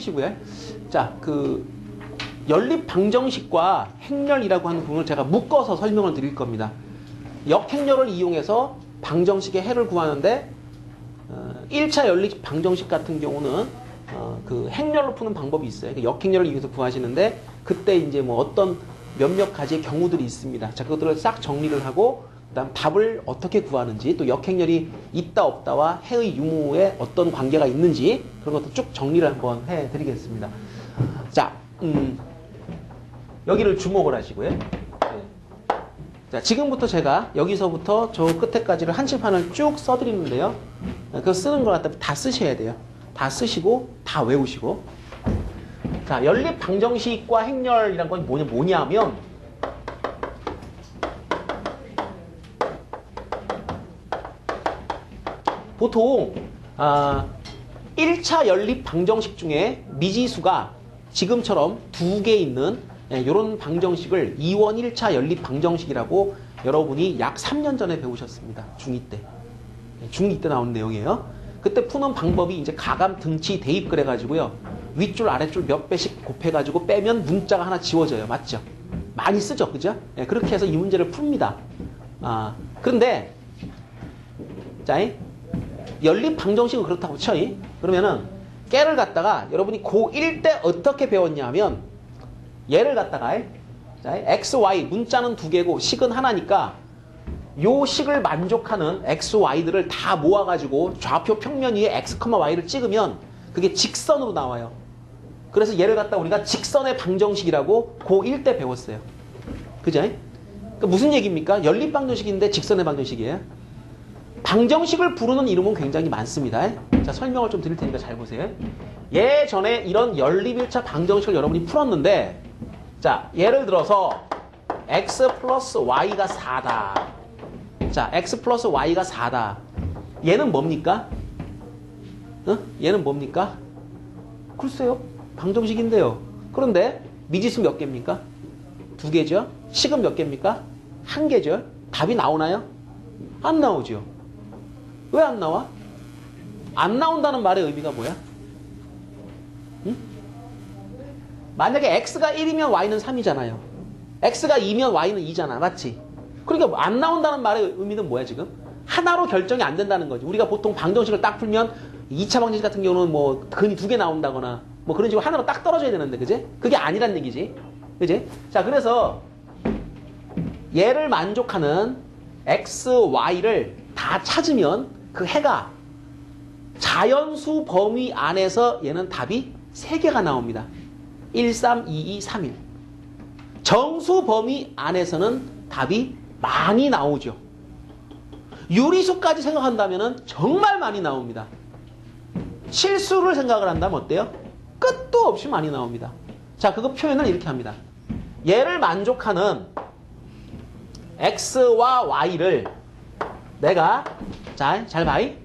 푸시고요. 자, 연립 방정식과 행렬이라고 하는 부분을 제가 묶어서 설명을 드릴 겁니다. 역행렬을 이용해서 방정식의 해를 구하는데 1차 연립 방정식 같은 경우는 그 행렬로 푸는 방법이 있어요. 역행렬을 이용해서 구하시는데 그때 이제 뭐 어떤 몇몇 가지의 경우들이 있습니다. 자, 그것들을 싹 정리를 하고 그다음 답을 어떻게 구하는지 또 역행렬이 있다 없다와 해의 유무에 어떤 관계가 있는지 그런 것도 쭉 정리를 한번 해드리겠습니다. 자, 여기를 주목을 하시고요. 네. 자, 지금부터 제가 여기서부터 저 끝에까지를 한칠판을 쭉 써드리는데요. 그거 쓰는 걸 갖다 다 쓰셔야 돼요. 다 쓰시고 다 외우시고. 자, 연립 방정식과 행렬이란 건 뭐냐면 보통 1차 연립 방정식 중에 미지수가 지금처럼 2개 있는 이런 방정식을 2원 1차 연립 방정식이라고 여러분이 약 3년 전에 배우셨습니다. 중2 때. 중2 때 나온 내용이에요. 그때 푸는 방법이 이제 가감, 등치, 대입 그래가지고요. 윗줄, 아랫줄 몇 배씩 곱해가지고 빼면 문자가 하나 지워져요. 맞죠? 많이 쓰죠. 그죠? 네, 그렇게 해서 이 문제를 풉니다. 그런데, 자, 연립 방정식은 그렇다고 쳐. 그러면은, 깨를 갖다가 여러분이 고1 때 어떻게 배웠냐면, 얘를 갖다가, 자, x, y, 문자는 2개고, 식은 하나니까, 요 식을 만족하는 x, y들을 다 모아가지고 좌표 평면 위에 x, y를 찍으면 그게 직선으로 나와요. 그래서 얘를 갖다 우리가 직선의 방정식이라고 고1 때 배웠어요. 그죠? 그러니까 무슨 얘기입니까? 연립 방정식인데 직선의 방정식이에요. 방정식을 부르는 이름은 굉장히 많습니다. 자, 설명을 좀 드릴 테니까 잘 보세요. 예전에 이런 연립 1차 방정식을 여러분이 풀었는데, 자, 예를 들어서 x 플러스 y가 4다. 자, x 플러스 y가 4다. 얘는 뭡니까? 얘는 뭡니까? 글쎄요. 방정식인데요. 그런데 미지수 몇 개입니까? 2개죠. 식은 몇 개입니까? 1개죠. 답이 나오나요? 안 나오죠. 왜 안 나와? 안 나온다는 말의 의미가 뭐야? 응? 만약에 x가 1이면 y는 3이잖아요. x가 2면 y는 2잖아. 맞지? 그러니까 안 나온다는 말의 의미는 뭐야 지금? 하나로 결정이 안 된다는 거지. 우리가 보통 방정식을 딱 풀면 2차 방정식 같은 경우는 뭐 근이 2개 나온다거나 뭐 그런 식으로 하나로 딱 떨어져야 되는데, 그지? 그게 아니란 얘기지. 그지? 자, 그래서 얘를 만족하는 x, y를 다 찾으면 그 해가 자연수 범위 안에서 얘는 답이 3개가 나옵니다. 1, 3, 2, 2, 3, 1. 정수 범위 안에서는 답이 많이 나오죠. 유리수까지 생각한다면 정말 많이 나옵니다. 실수를 생각을 한다면 어때요? 끝도 없이 많이 나옵니다. 자, 그거 표현을 이렇게 합니다. 얘를 만족하는 x와 y를 내가 자, 잘 봐이.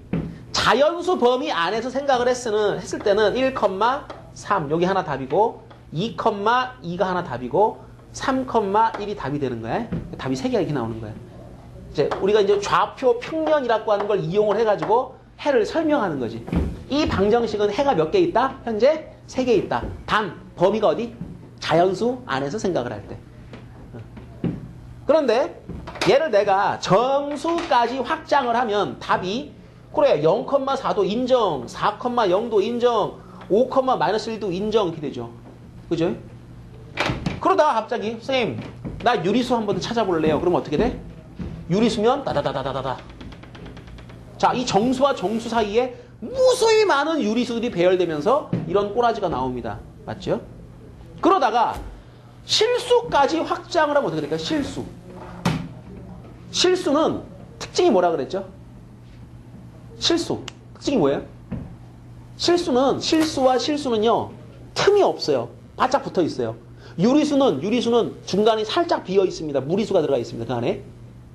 자연수 범위 안에서 생각을 했을 때는 1,3 여기 하나 답이고 2,2가 하나 답이고 3,1이 답이 되는 거야. 답이 3개가 이렇게 나오는 거야. 이제 우리가 이제 좌표 평면이라고 하는 걸 이용을 해가지고 해를 설명하는 거지. 이 방정식은 해가 몇 개 있다? 현재 3개 있다. 단 범위가 어디? 자연수 안에서 생각을 할 때. 그런데 얘를 내가 정수까지 확장을 하면 답이 그래 0,4도 인정, 4,0도 인정, 5,-1도 인정 이렇게 되죠. 그죠? 그러다가 갑자기 선생님 나 유리수 한번 찾아볼래요. 그럼 어떻게 돼? 유리수면 다다다다다다. 자, 이 정수와 정수 사이에 무수히 많은 유리수들이 배열되면서 이런 꼬라지가 나옵니다. 맞죠? 그러다가 실수까지 확장을 하면 어떻게 될까요? 실수. 실수는 특징이 뭐라 그랬죠? 실수. 특징이 뭐예요? 실수와 실수는요. 틈이 없어요. 바짝 붙어 있어요. 유리수는 중간에 살짝 비어 있습니다. 무리수가 들어가 있습니다. 그 안에.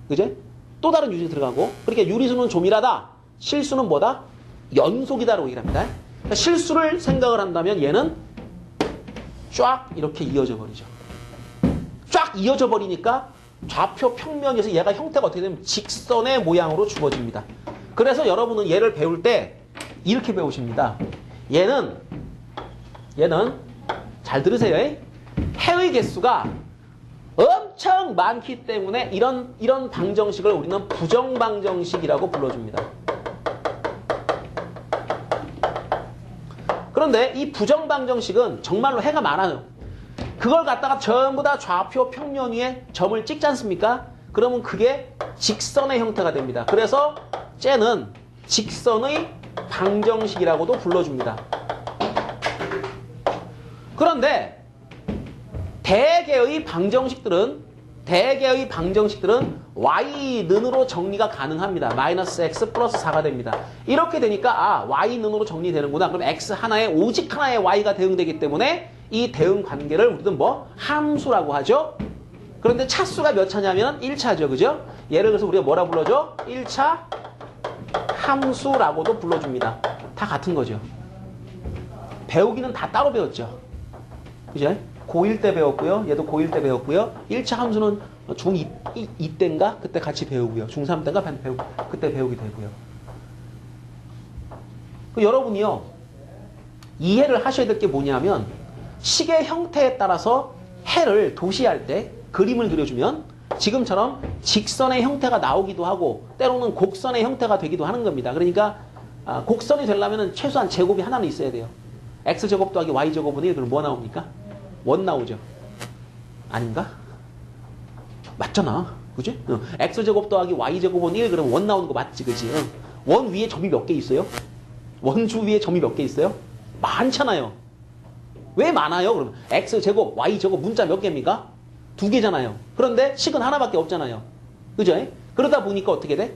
그죠? 또 다른 유리수 들어가고. 그러니까 유리수는 조밀하다. 실수는 뭐다? 연속이다라고 얘기를 합니다. 그러니까 실수를 생각을 한다면 얘는 쫙 이렇게 이어져 버리죠. 쫙 이어져 버리니까 좌표 평면에서 얘가 형태가 어떻게 되면 직선의 모양으로 주어집니다. 그래서 여러분은 얘를 배울 때 이렇게 배우십니다. 얘는 얘는 잘 들으세요. 해의 개수가 엄청 많기 때문에 이런 방정식을 우리는 부정방정식이라고 불러줍니다. 그런데 이 부정방정식은 정말로 해가 많아요. 그걸 갖다가 전부 다 좌표 평면 위에 점을 찍지 않습니까? 그러면 그게 직선의 형태가 됩니다. 그래서 쟤는 직선의 방정식이라고도 불러줍니다. 그런데 대개의 방정식들은 y는으로 정리가 가능합니다. 마이너스 x 플러스 4가 됩니다. 이렇게 되니까 y는으로 정리되는구나. 그럼 x 하나에 오직 하나의 y가 대응되기 때문에 이 대응 관계를 우리는 함수라고 하죠. 그런데 차수가 몇 차냐면 1차죠. 그죠? 예를 들어서 우리가 뭐라 불러줘? 1차 함수라고도 불러줍니다. 다 같은 거죠. 배우기는 다 따로 배웠죠. 그죠? 고1 때 배웠고요. 얘도 고1 때 배웠고요. 1차 함수는 중2 때인가? 그때 같이 배우고요. 중3 때인가? 그때 배우게 되고요. 여러분이요. 이해를 하셔야 될 게 뭐냐면 식의 형태에 따라서 해를 도시할 때 그림을 그려주면 지금처럼 직선의 형태가 나오기도 하고 때로는 곡선의 형태가 되기도 하는 겁니다. 그러니까 곡선이 되려면 최소한 제곱이 하나는 있어야 돼요. x제곱 더하기 y제곱은 1 그럼 뭐 나옵니까? 원 나오죠. 아닌가? 맞잖아. 그지? x제곱 더하기 y제곱은 1 그러면 원 나오는 거 맞지? 그지? 원 위에 점이 몇 개 있어요? 원주 위에 점이 몇 개 있어요? 많잖아요. 왜 많아요? 그러면 x제곱, y제곱 문자 몇 개입니까? 2개잖아요. 그런데 식은 하나밖에 없잖아요. 그죠? 그러다 보니까 어떻게 돼?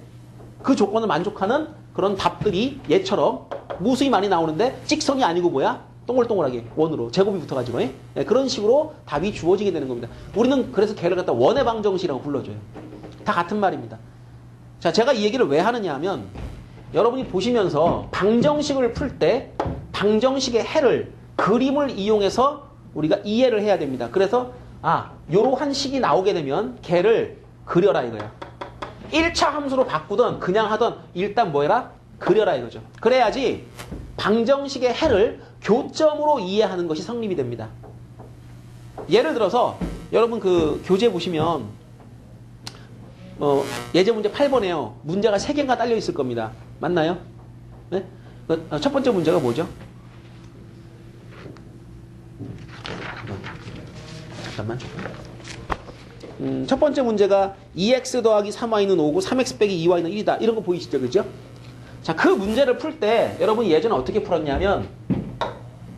그 조건을 만족하는 그런 답들이 얘처럼 무수히 많이 나오는데 찍선이 아니고 뭐야? 동글동글하게 원으로 제곱이 붙어가지고 그런 식으로 답이 주어지게 되는 겁니다. 우리는 그래서 걔를 갖다 원의 방정식이라고 불러줘요. 다 같은 말입니다. 자, 제가 이 얘기를 왜 하느냐 하면 여러분이 보시면서 방정식을 풀 때 방정식의 해를 그림을 이용해서 우리가 이해를 해야 됩니다. 그래서 요러한 식이 나오게 되면 걔를 그려라 이거예요. 1차 함수로 바꾸던 그냥 하던 일단 뭐 해라? 그려라 이거죠. 그래야지 방정식의 해를 교점으로 이해하는 것이 성립이 됩니다. 예를 들어서 여러분 그 교재 보시면 예제 문제 8번에요. 문제가 3개가 딸려 있을 겁니다. 맞나요? 네? 첫 번째 문제가 뭐죠? 잠깐만. 첫 번째 문제가 2x 더하기 3y는 5고 3x 빼기 2y는 1이다. 이런 거 보이시죠? 그죠? 자, 그 문제를 풀 때 여러분 예전에 어떻게 풀었냐면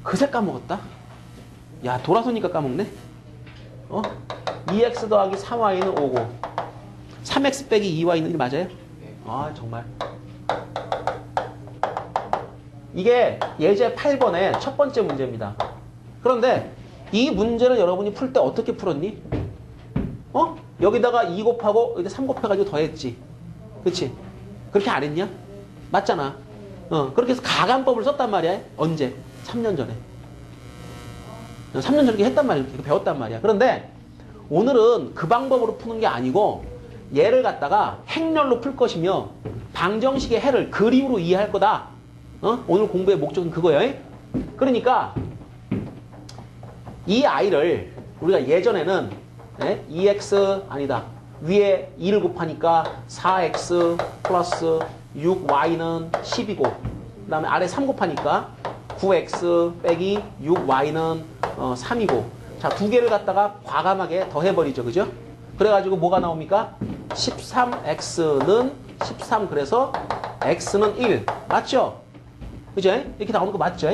그새 까먹었다? 야, 돌아서니까 까먹네? 2x 더하기 3y는 5고 3x 빼기 2y는 1 맞아요? 정말. 이게 예제 8번의 첫 번째 문제입니다. 그런데 이 문제를 여러분이 풀 때 어떻게 풀었니? 여기다가 2 곱하고 여기 3 곱해가지고 더했지. 그치? 그렇게 안 했냐? 맞잖아. 그렇게 해서 가간법을 썼단 말이야. 언제? 3년 전에. 3년 전에 했단 말이야. 배웠단 말이야. 그런데 오늘은 그 방법으로 푸는 게 아니고 얘를 갖다가 행렬로 풀 것이며 방정식의 해를 그림으로 이해할 거다. 오늘 공부의 목적은 그거예요. 그러니까 이 아이를 우리가 예전에는 2x 아니다. 위에 2를 곱하니까 4x 플러스 6y는 10이고 그 다음에 아래 3 곱하니까 9x 빼기 6y는 3이고 자, 두 개를 갖다가 과감하게 더해버리죠. 그죠? 그래가지고 뭐가 나옵니까? 13x는 13 그래서 x는 1 맞죠? 그죠? 이렇게 나오는 거 맞죠?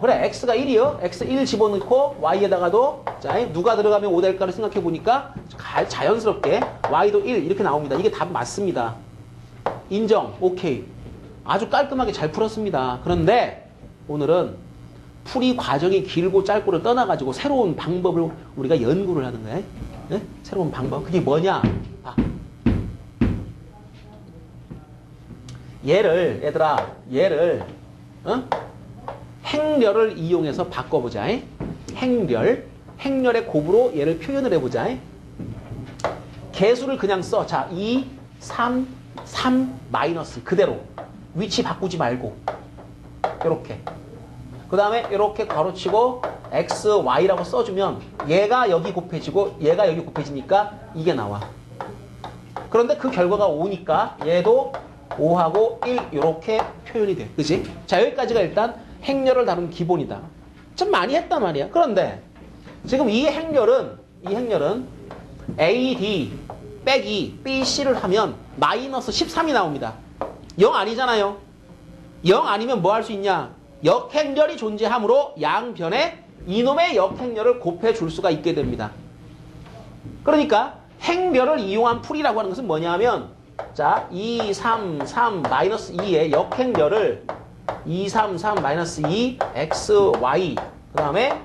그래 x가 1이요. x 1 집어넣고 y에다가도 자, 누가 들어가면 5 될까를 생각해 보니까 자연스럽게 y도 1 이렇게 나옵니다. 이게 답 맞습니다. 인정. 오케이. 아주 깔끔하게 잘 풀었습니다. 그런데 오늘은 풀이 과정이 길고 짧고를 떠나가지고 새로운 방법을 우리가 연구를 하는 거예요. 네? 새로운 방법. 그게 뭐냐? 얘를 행렬을 이용해서 바꿔보자. 행렬의 곱으로 얘를 표현을 해보자. 개수를 그냥 써. 자, 2, 3, 3 마이너스 그대로. 위치 바꾸지 말고. 이렇게. 그 다음에 이렇게 괄호치고 x, y라고 써주면 얘가 여기 곱해지고 얘가 여기 곱해지니까 이게 나와. 그런데 그 결과가 5니까 얘도 5하고 1 이렇게 표현이 돼. 그치? 자, 여기까지가 일단 행렬을 다룬 기본이다. 좀 많이 했단 말이야. 그런데 지금 이 행렬은 AD 빼기 BC를 하면 마이너스 13이 나옵니다. 0 아니잖아요. 0 아니면 뭐 할 수 있냐? 역행렬이 존재하므로 양변에 이놈의 역행렬을 곱해줄 수가 있게 됩니다. 그러니까 행렬을 이용한 풀이라고 하는 것은 뭐냐 하면 자, 2, 3, 3, 마이너스 2의 역행렬을 2, 3, 3, 마이너스 2, x, y 그 다음에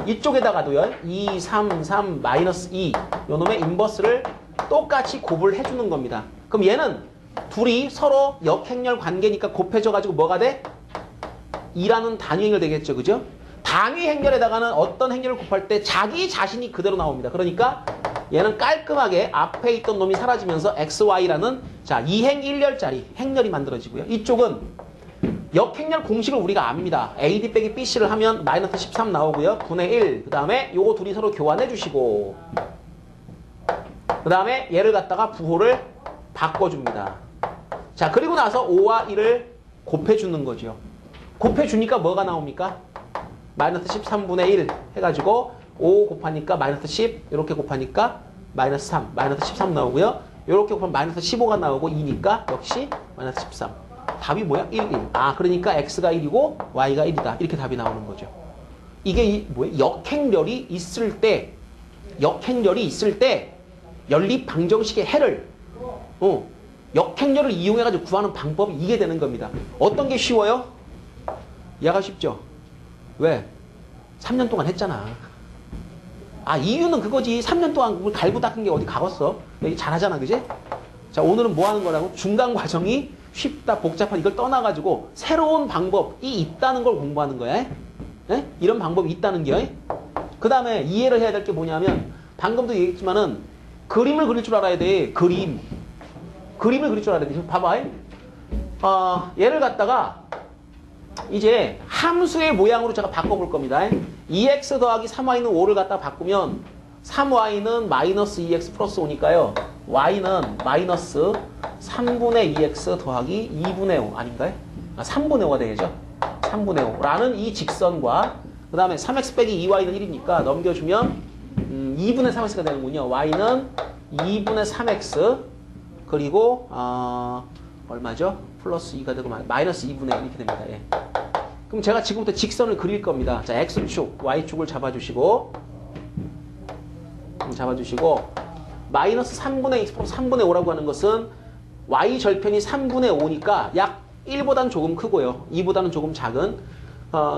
이쪽에다가도요 2, 3, 3, 마이너스 2 요놈의 인버스를 똑같이 곱을 해주는 겁니다. 그럼 얘는 둘이 서로 역행렬 관계니까 곱해져가지고 뭐가 돼? 2라는 단위 행렬 되겠죠. 그죠? 단위 행렬에다가는 어떤 행렬을 곱할 때 자기 자신이 그대로 나옵니다. 그러니까 얘는 깔끔하게 앞에 있던 놈이 사라지면서 XY라는 자 2행 1열짜리 행렬이 만들어지고요. 이쪽은 역행렬 공식을 우리가 압니다. AD 빼기 BC를 하면 마이너스 13 나오고요. 분의 1. 그 다음에 요거 둘이 서로 교환해 주시고 그 다음에 얘를 갖다가 부호를 바꿔줍니다. 자, 그리고 나서 5와 1을 곱해주는 거죠. 곱해주니까 뭐가 나옵니까? 마이너스 13분의 1 해가지고 5 곱하니까 마이너스 10 이렇게 곱하니까 마이너스 3 마이너스 13 나오고요. 이렇게 곱하면 마이너스 15가 나오고 2니까 역시 마이너스 13. 답이 뭐야? 1, 1. 아, 그러니까 x가 1이고 y가 1이다. 이렇게 답이 나오는 거죠. 이게 뭐예요? 역행렬이 있을 때 연립 방정식의 해를 역행렬을 이용해가지고 구하는 방법이 이게 되는 겁니다. 어떤 게 쉬워요? 얘가 쉽죠? 왜? 3년 동안 했잖아. 아, 이유는 그거지. 3년 동안 그걸 갈고 닦은 게 어디 가봤어? 여기 잘하잖아, 그지? 자, 오늘은 뭐 하는 거라고? 중간 과정이 쉽다, 복잡한 이걸 떠나가지고 새로운 방법이 있다는 걸 공부하는 거야. 에? 이런 방법이 있다는 게. 그 다음에 이해를 해야 될 게 뭐냐면 방금도 얘기했지만은 그림을 그릴 줄 알아야 돼. 그림을 그릴 줄 알아야 돼. 봐봐. 얘를 갖다가 이제 함수의 모양으로 제가 바꿔볼 겁니다. 2x 더하기 3y는 5를 갖다 바꾸면 3y는 마이너스 2x 플러스 5니까요. y는 마이너스 3분의 2x 더하기 2분의 5 아닌가요? 3분의 5가 되겠죠. 3분의 5라는 이 직선과 그 다음에 3x 빼기 2y는 1이니까 넘겨주면 2분의 3x가 되는군요. y는 2분의 3x 그리고 얼마죠? 플러스 2가 되고 마이너스 2분의 1 이렇게 됩니다. 예. 그럼 제가 지금부터 직선을 그릴 겁니다. 자, x축, y축을 잡아주시고 마이너스 3분의 x 플러스 3분의 5라고 하는 것은 y 절편이 3분의 5니까 약 1보다는 조금 크고요. 2보다는 조금 작은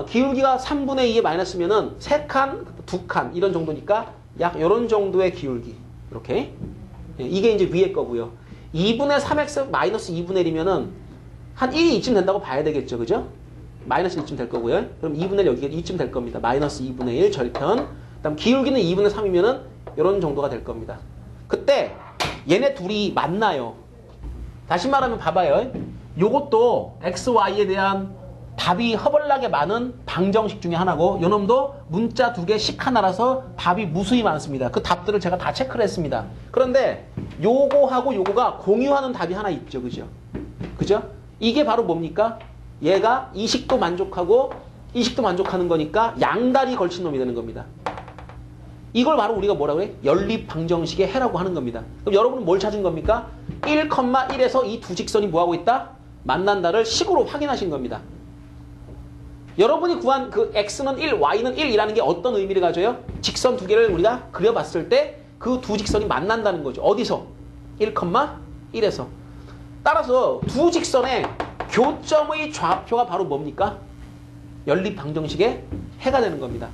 기울기가 3분의 2에 마이너스면은 3칸, 2칸 이런 정도니까 약 이런 정도의 기울기 이렇게 이게 이제 위에 거고요. 2분의 3x 마이너스 2분의 1이면은 한 1이 이쯤 된다고 봐야 되겠죠. 그죠? 마이너스 1쯤 될 거고요. 그럼 2분의 1 여기가 2쯤 될 겁니다. 마이너스 2분의 1 절편. 그 다음 기울기는 2분의 3이면은 이런 정도가 될 겁니다. 그때 얘네 둘이 만나요. 다시 말하면 봐봐요. 요것도 x, y에 대한 답이 허벌나게 많은 방정식 중에 하나고 요놈도 문자 2개 식 하나라서 답이 무수히 많습니다. 그 답들을 제가 다 체크를 했습니다. 그런데 요거하고 요거가 공유하는 답이 하나 있죠. 그죠? 그죠? 이게 바로 뭡니까? 얘가 이 식도 만족하고 이 식도 만족하는 거니까 양다리 걸친 놈이 되는 겁니다. 이걸 바로 우리가 뭐라고 해? 연립 방정식의 해라고 하는 겁니다. 그럼 여러분은 뭘 찾은 겁니까? 1,1에서 이 두 직선이 뭐하고 있다? 만난다를 식으로 확인하신 겁니다. 여러분이 구한 그 x는 1, y는 1이라는 게 어떤 의미를 가져요? 직선 두 개를 우리가 그려봤을 때 그 두 직선이 만난다는 거죠. 어디서? 1,1에서. 따라서 두 직선의 교점의 좌표가 바로 뭡니까? 연립 방정식의 해가 되는 겁니다.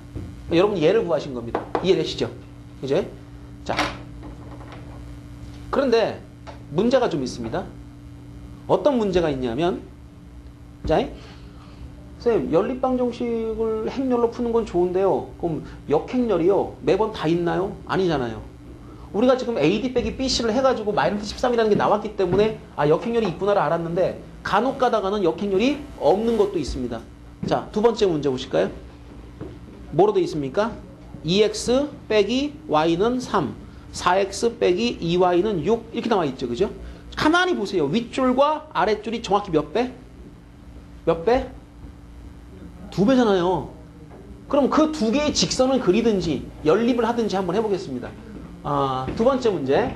여러분이 얘를 구하신 겁니다. 이해되시죠? 이제 자, 그런데 문제가 좀 있습니다. 어떤 문제가 있냐면 자, 선생님 연립방정식을 행렬로 푸는 건 좋은데요. 그럼 역행렬이요 매번 다 있나요? 아니잖아요. 우리가 지금 AD 빼기 BC를 해가지고 마이너스 13이라는 게 나왔기 때문에 아 역행렬이 있구나를 알았는데 간혹 가다가는 역행렬이 없는 것도 있습니다. 자, 두 번째 문제 보실까요? 뭐로 되어 있습니까? 2x 빼기 y는 3, 4x 빼기 2y는 6 이렇게 나와 있죠. 그죠? 가만히 보세요. 윗줄과 아랫줄이 정확히 몇 배? 몇 배? 2배잖아요. 그럼 그 두 개의 직선을 그리든지 연립을 하든지 한번 해보겠습니다. 두 번째 문제.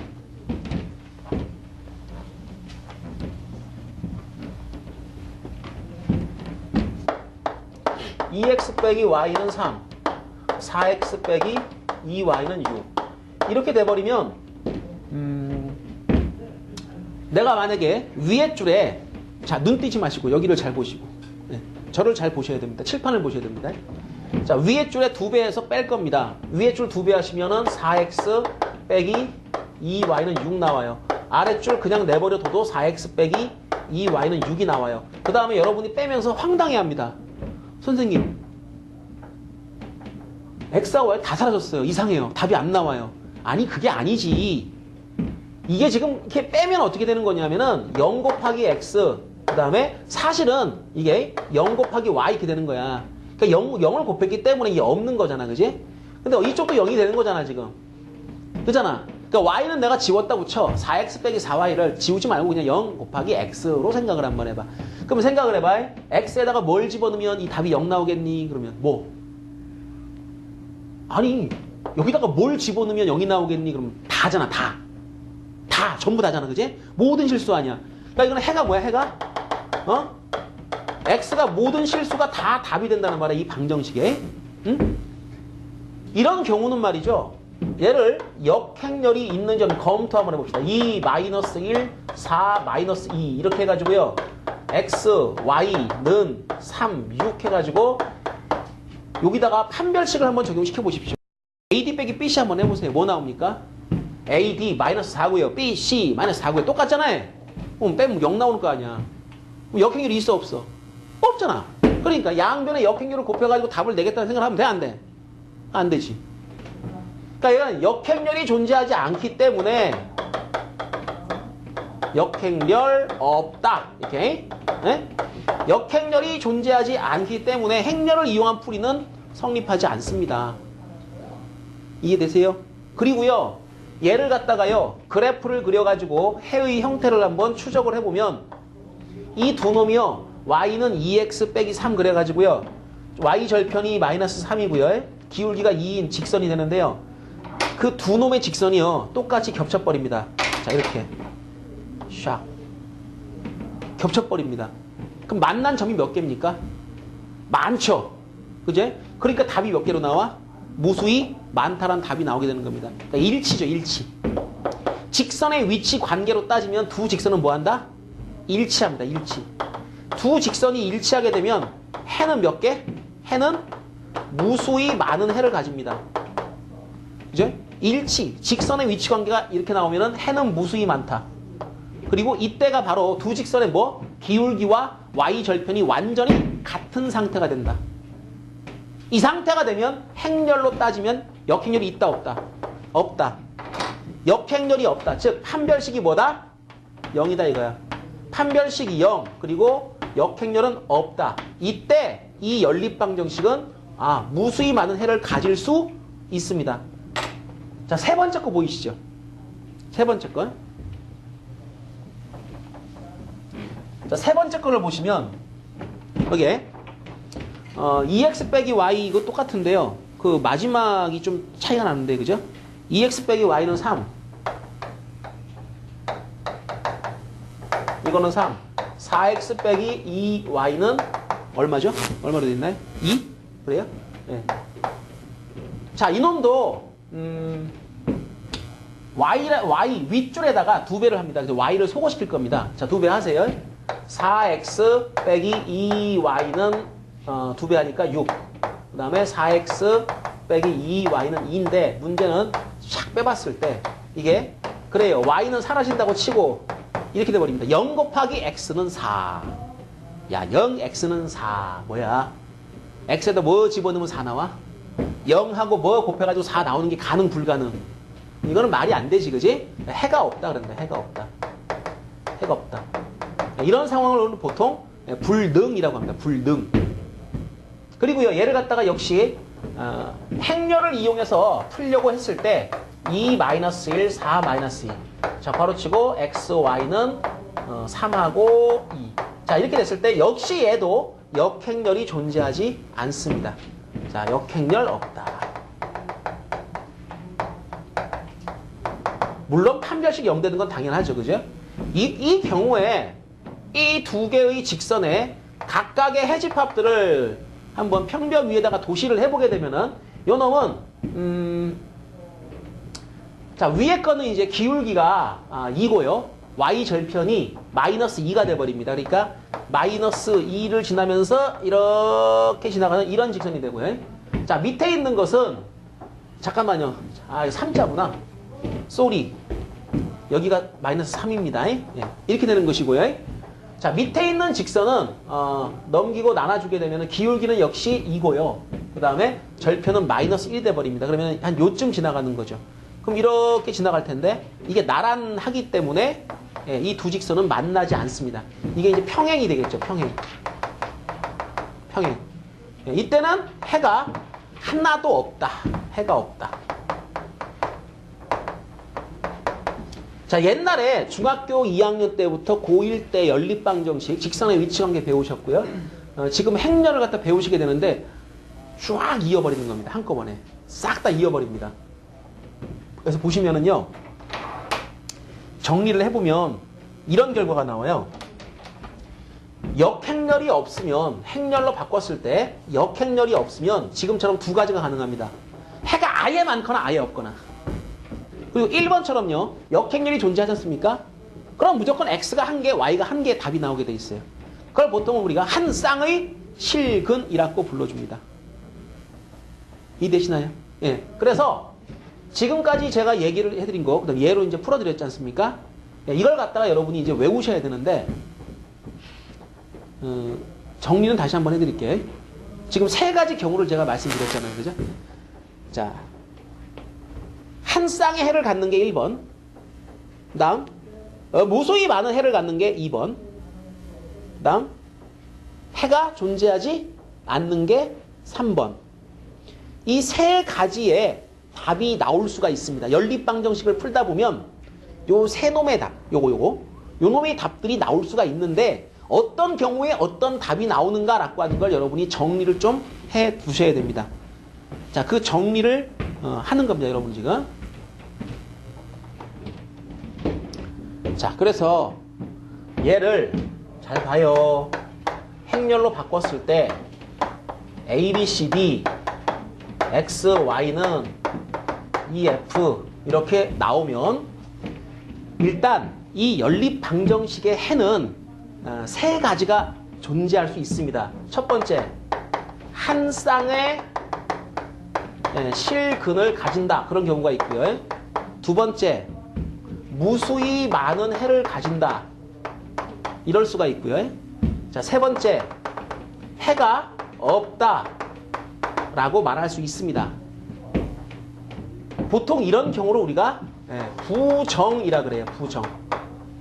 (2x 빼기 y는 3) 4x 빼기 2y는 6 이렇게 돼버리면 내가 만약에 위에 줄에 자, 눈 띄지 마시고 여기를 잘 보시고 네, 저를 잘 보셔야 됩니다. 칠판을 보셔야 됩니다. 자, 위에 줄에 2배에서 뺄 겁니다. 위에 줄 2배 하시면은 4x 빼기 2y는 6 나와요. 아랫줄 그냥 내버려 둬도 4x 빼기 2y는 6이 나와요. 그 다음에 여러분이 빼면서 황당해 합니다. 선생님, x와 y 다 사라졌어요. 이상해요. 답이 안 나와요. 아니, 그게 아니지. 이게 지금 이렇게 빼면 어떻게 되는 거냐면은 0 곱하기 x, 그 다음에 사실은 이게 0 곱하기 y 이렇게 되는 거야. 그러니까 0을 곱했기 때문에 이게 없는 거잖아. 그지? 근데 이쪽도 0이 되는 거잖아, 지금. 그잖아. 그러니까 y는 내가 지웠다 붙여. 4x 빼기 4y를 지우지 말고 그냥 0 곱하기 x로 생각을 한번 해봐. 그럼 생각을 해봐. x에다가 뭘 집어넣으면 이 답이 0 나오겠니? 그러면 뭐? 아니, 여기다가 뭘 집어넣으면 0이 나오겠니? 그러면 다잖아, 다. 다, 전부 다잖아, 그지? 모든 실수 아니야. 그러니까 이거는 해가 뭐야, 해가? x가 모든 실수가 다 답이 된다는 말이야, 이 방정식에. 응? 이런 경우는 말이죠. 얘를 역행렬이 있는지 한번 검토 한번 해봅시다. 2, 마이너스 1, 4, 마이너스 2 이렇게 해가지고요. x, y는 3, 6 해가지고 여기다가 판별식을 한번 적용시켜 보십시오. AD 빼기 BC 한번 해보세요. 뭐 나옵니까? AD 마이너스 4고요. BC 마이너스 4고요. 똑같잖아요. 그럼 빼면 0 나오는 거 아니야. 그럼 역행렬이 있어 없어? 없잖아. 그러니까 양변의 역행렬을 곱해가지고 답을 내겠다는 생각을 하면 돼? 안 돼? 안 되지. 그러니까 얘는 역행렬이 존재하지 않기 때문에 역행렬 없다. 이렇게. 네? 역행렬이 존재하지 않기 때문에 행렬을 이용한 풀이는 성립하지 않습니다. 이해되세요? 그리고요, 얘를 갖다가요, 그래프를 그려가지고 해의 형태를 한번 추적을 해보면 이 두 놈이요, y는 2x 빼기 3 그래가지고요, y 절편이 마이너스 3이고요, 기울기가 2인 직선이 되는데요, 그 두 놈의 직선이요, 똑같이 겹쳐버립니다. 자, 이렇게. 샥. 겹쳐버립니다. 그럼 만난 점이 몇 개입니까? 많죠. 그제? 그러니까 답이 몇 개로 나와? 무수히 많다란 답이 나오게 되는 겁니다. 그러니까 일치죠, 일치. 직선의 위치 관계로 따지면 두 직선은 뭐 한다? 일치합니다, 일치. 두 직선이 일치하게 되면 해는 몇 개? 해는 무수히 많은 해를 가집니다. 그죠? 일치, 직선의 위치 관계가 이렇게 나오면은 해는 무수히 많다. 그리고 이때가 바로 두 직선의 뭐? 기울기와 y 절편이 완전히 같은 상태가 된다. 이 상태가 되면 행렬로 따지면 역행렬이 있다 없다? 없다. 역행렬이 없다. 즉 판별식이 뭐다? 0이다 이거야. 판별식이 0 그리고 역행렬은 없다. 이때 이 연립방정식은 무수히 많은 해를 가질 수 있습니다. 자, 세 번째 거 보이시죠? 세 번째 건. 자, 세 번째 거를 보시면 여기에 2x 빼기 y 이거 똑같은데요. 그 마지막이 좀 차이가 나는데 그죠? 2x 빼기 y는 3. 이거는 3. 4x 빼기 2y는 얼마죠? 얼마로 되어 있나요? 2? 그래요? 네. 자, 이놈도 y 윗줄에다가 2배를 합니다. 그래서 y를 소거시킬 겁니다. 자, 2배 하세요. 4x 빼기 2y는 2배 하니까 6. 그 다음에 4x 빼기 2y는 2인데 문제는 샥 빼봤을 때 이게 그래요. y는 사라진다고 치고 이렇게 돼버립니다. 0 곱하기 x는 4. 야, 0x는 4. 뭐야? x에다 뭐 집어넣으면 4 나와? 0하고 뭐 곱해가지고 4 나오는 게 가능 불가능? 이거는 말이 안 되지, 그지? 해가 없다 그런다. 해가 없다. 해가 없다. 이런 상황을 보통 불능이라고 합니다. 불능. 그리고요, 얘를 갖다가 역시 행렬을 이용해서 풀려고 했을 때 2-1, 4-2. 자, 바로치고 x, y는 3하고 2. 자, 이렇게 됐을 때 역시 얘도 역행렬이 존재하지 않습니다. 자, 역행렬 없다. 물론 판별식 0되는 건 당연하죠. 그죠? 이 경우에 이 두 개의 직선에 각각의 해집합들을 한번 평면 위에다가 도시를 해보게 되면은 요 놈은 자, 위에 거는 이제 기울기가 2고요. y 절편이 마이너스 2가 돼버립니다. 그러니까 마이너스 2를 지나면서 이렇게 지나가는 이런 직선이 되고요. 자, 밑에 있는 것은 잠깐만요. 아, 이거 3자구나. 쏘리. 여기가 마이너스 3입니다. 예, 이렇게 되는 것이고요. 자, 밑에 있는 직선은 넘기고 나눠주게 되면 기울기는 역시 2고요. 그 다음에 절편은 마이너스 1이 돼버립니다. 그러면 한 요쯤 지나가는 거죠. 그럼 이렇게 지나갈 텐데 이게 나란하기 때문에 이 두 직선은 만나지 않습니다. 이게 이제 평행이 되겠죠. 평행. 이때는 해가 하나도 없다. 해가 없다. 자, 옛날에 중학교 2학년 때부터 고1 때 연립방정식, 직선의 위치관계 배우셨고요. 지금 행렬을 갖다 배우시게 되는데 쫙 이어버리는 겁니다. 한꺼번에. 싹 다 이어버립니다. 그래서 보시면은요. 정리를 해보면 이런 결과가 나와요. 역행렬이 없으면, 행렬로 바꿨을 때 역행렬이 없으면 지금처럼 두 가지가 가능합니다. 해가 아예 많거나 아예 없거나. 그리고 1번처럼요. 역행렬이 존재하지 않습니까? 그럼 무조건 x가 한 개, y가 한 개의 답이 나오게 돼 있어요. 그걸 보통 우리가 한 쌍의 실근이라고 불러줍니다. 이해되시나요? 예. 그래서 지금까지 제가 얘기를 해드린 거, 그다음 예로 이제 풀어드렸지 않습니까? 예, 이걸 갖다가 여러분이 이제 외우셔야 되는데, 정리는 다시 한번 해드릴게요. 지금 세 가지 경우를 제가 말씀드렸잖아요. 그죠? 자. 한 쌍의 해를 갖는 게 1번. 그 다음, 무수히 많은 해를 갖는 게 2번. 그 다음, 해가 존재하지 않는 게 3번. 이 세 가지의 답이 나올 수가 있습니다. 연립방정식을 풀다 보면 요 세 놈의 답, 요 놈의 답들이 나올 수가 있는데 어떤 경우에 어떤 답이 나오는가라고 하는 걸 여러분이 정리를 좀 해 두셔야 됩니다. 자, 그 정리를 하는 겁니다. 여러분 지금. 자, 그래서 얘를 잘 봐요. 행렬로 바꿨을 때 A, B, C, D, X, Y는 E, F 이렇게 나오면 일단 이 연립방정식의 해는 세 가지가 존재할 수 있습니다. 첫 번째, 한 쌍의 실근을 가진다. 그런 경우가 있고요. 두 번째, 무수히 많은 해를 가진다. 이럴 수가 있고요. 자, 세 번째, 해가 없다. 라고 말할 수 있습니다. 보통 이런 경우를 우리가 부정이라 그래요. 부정.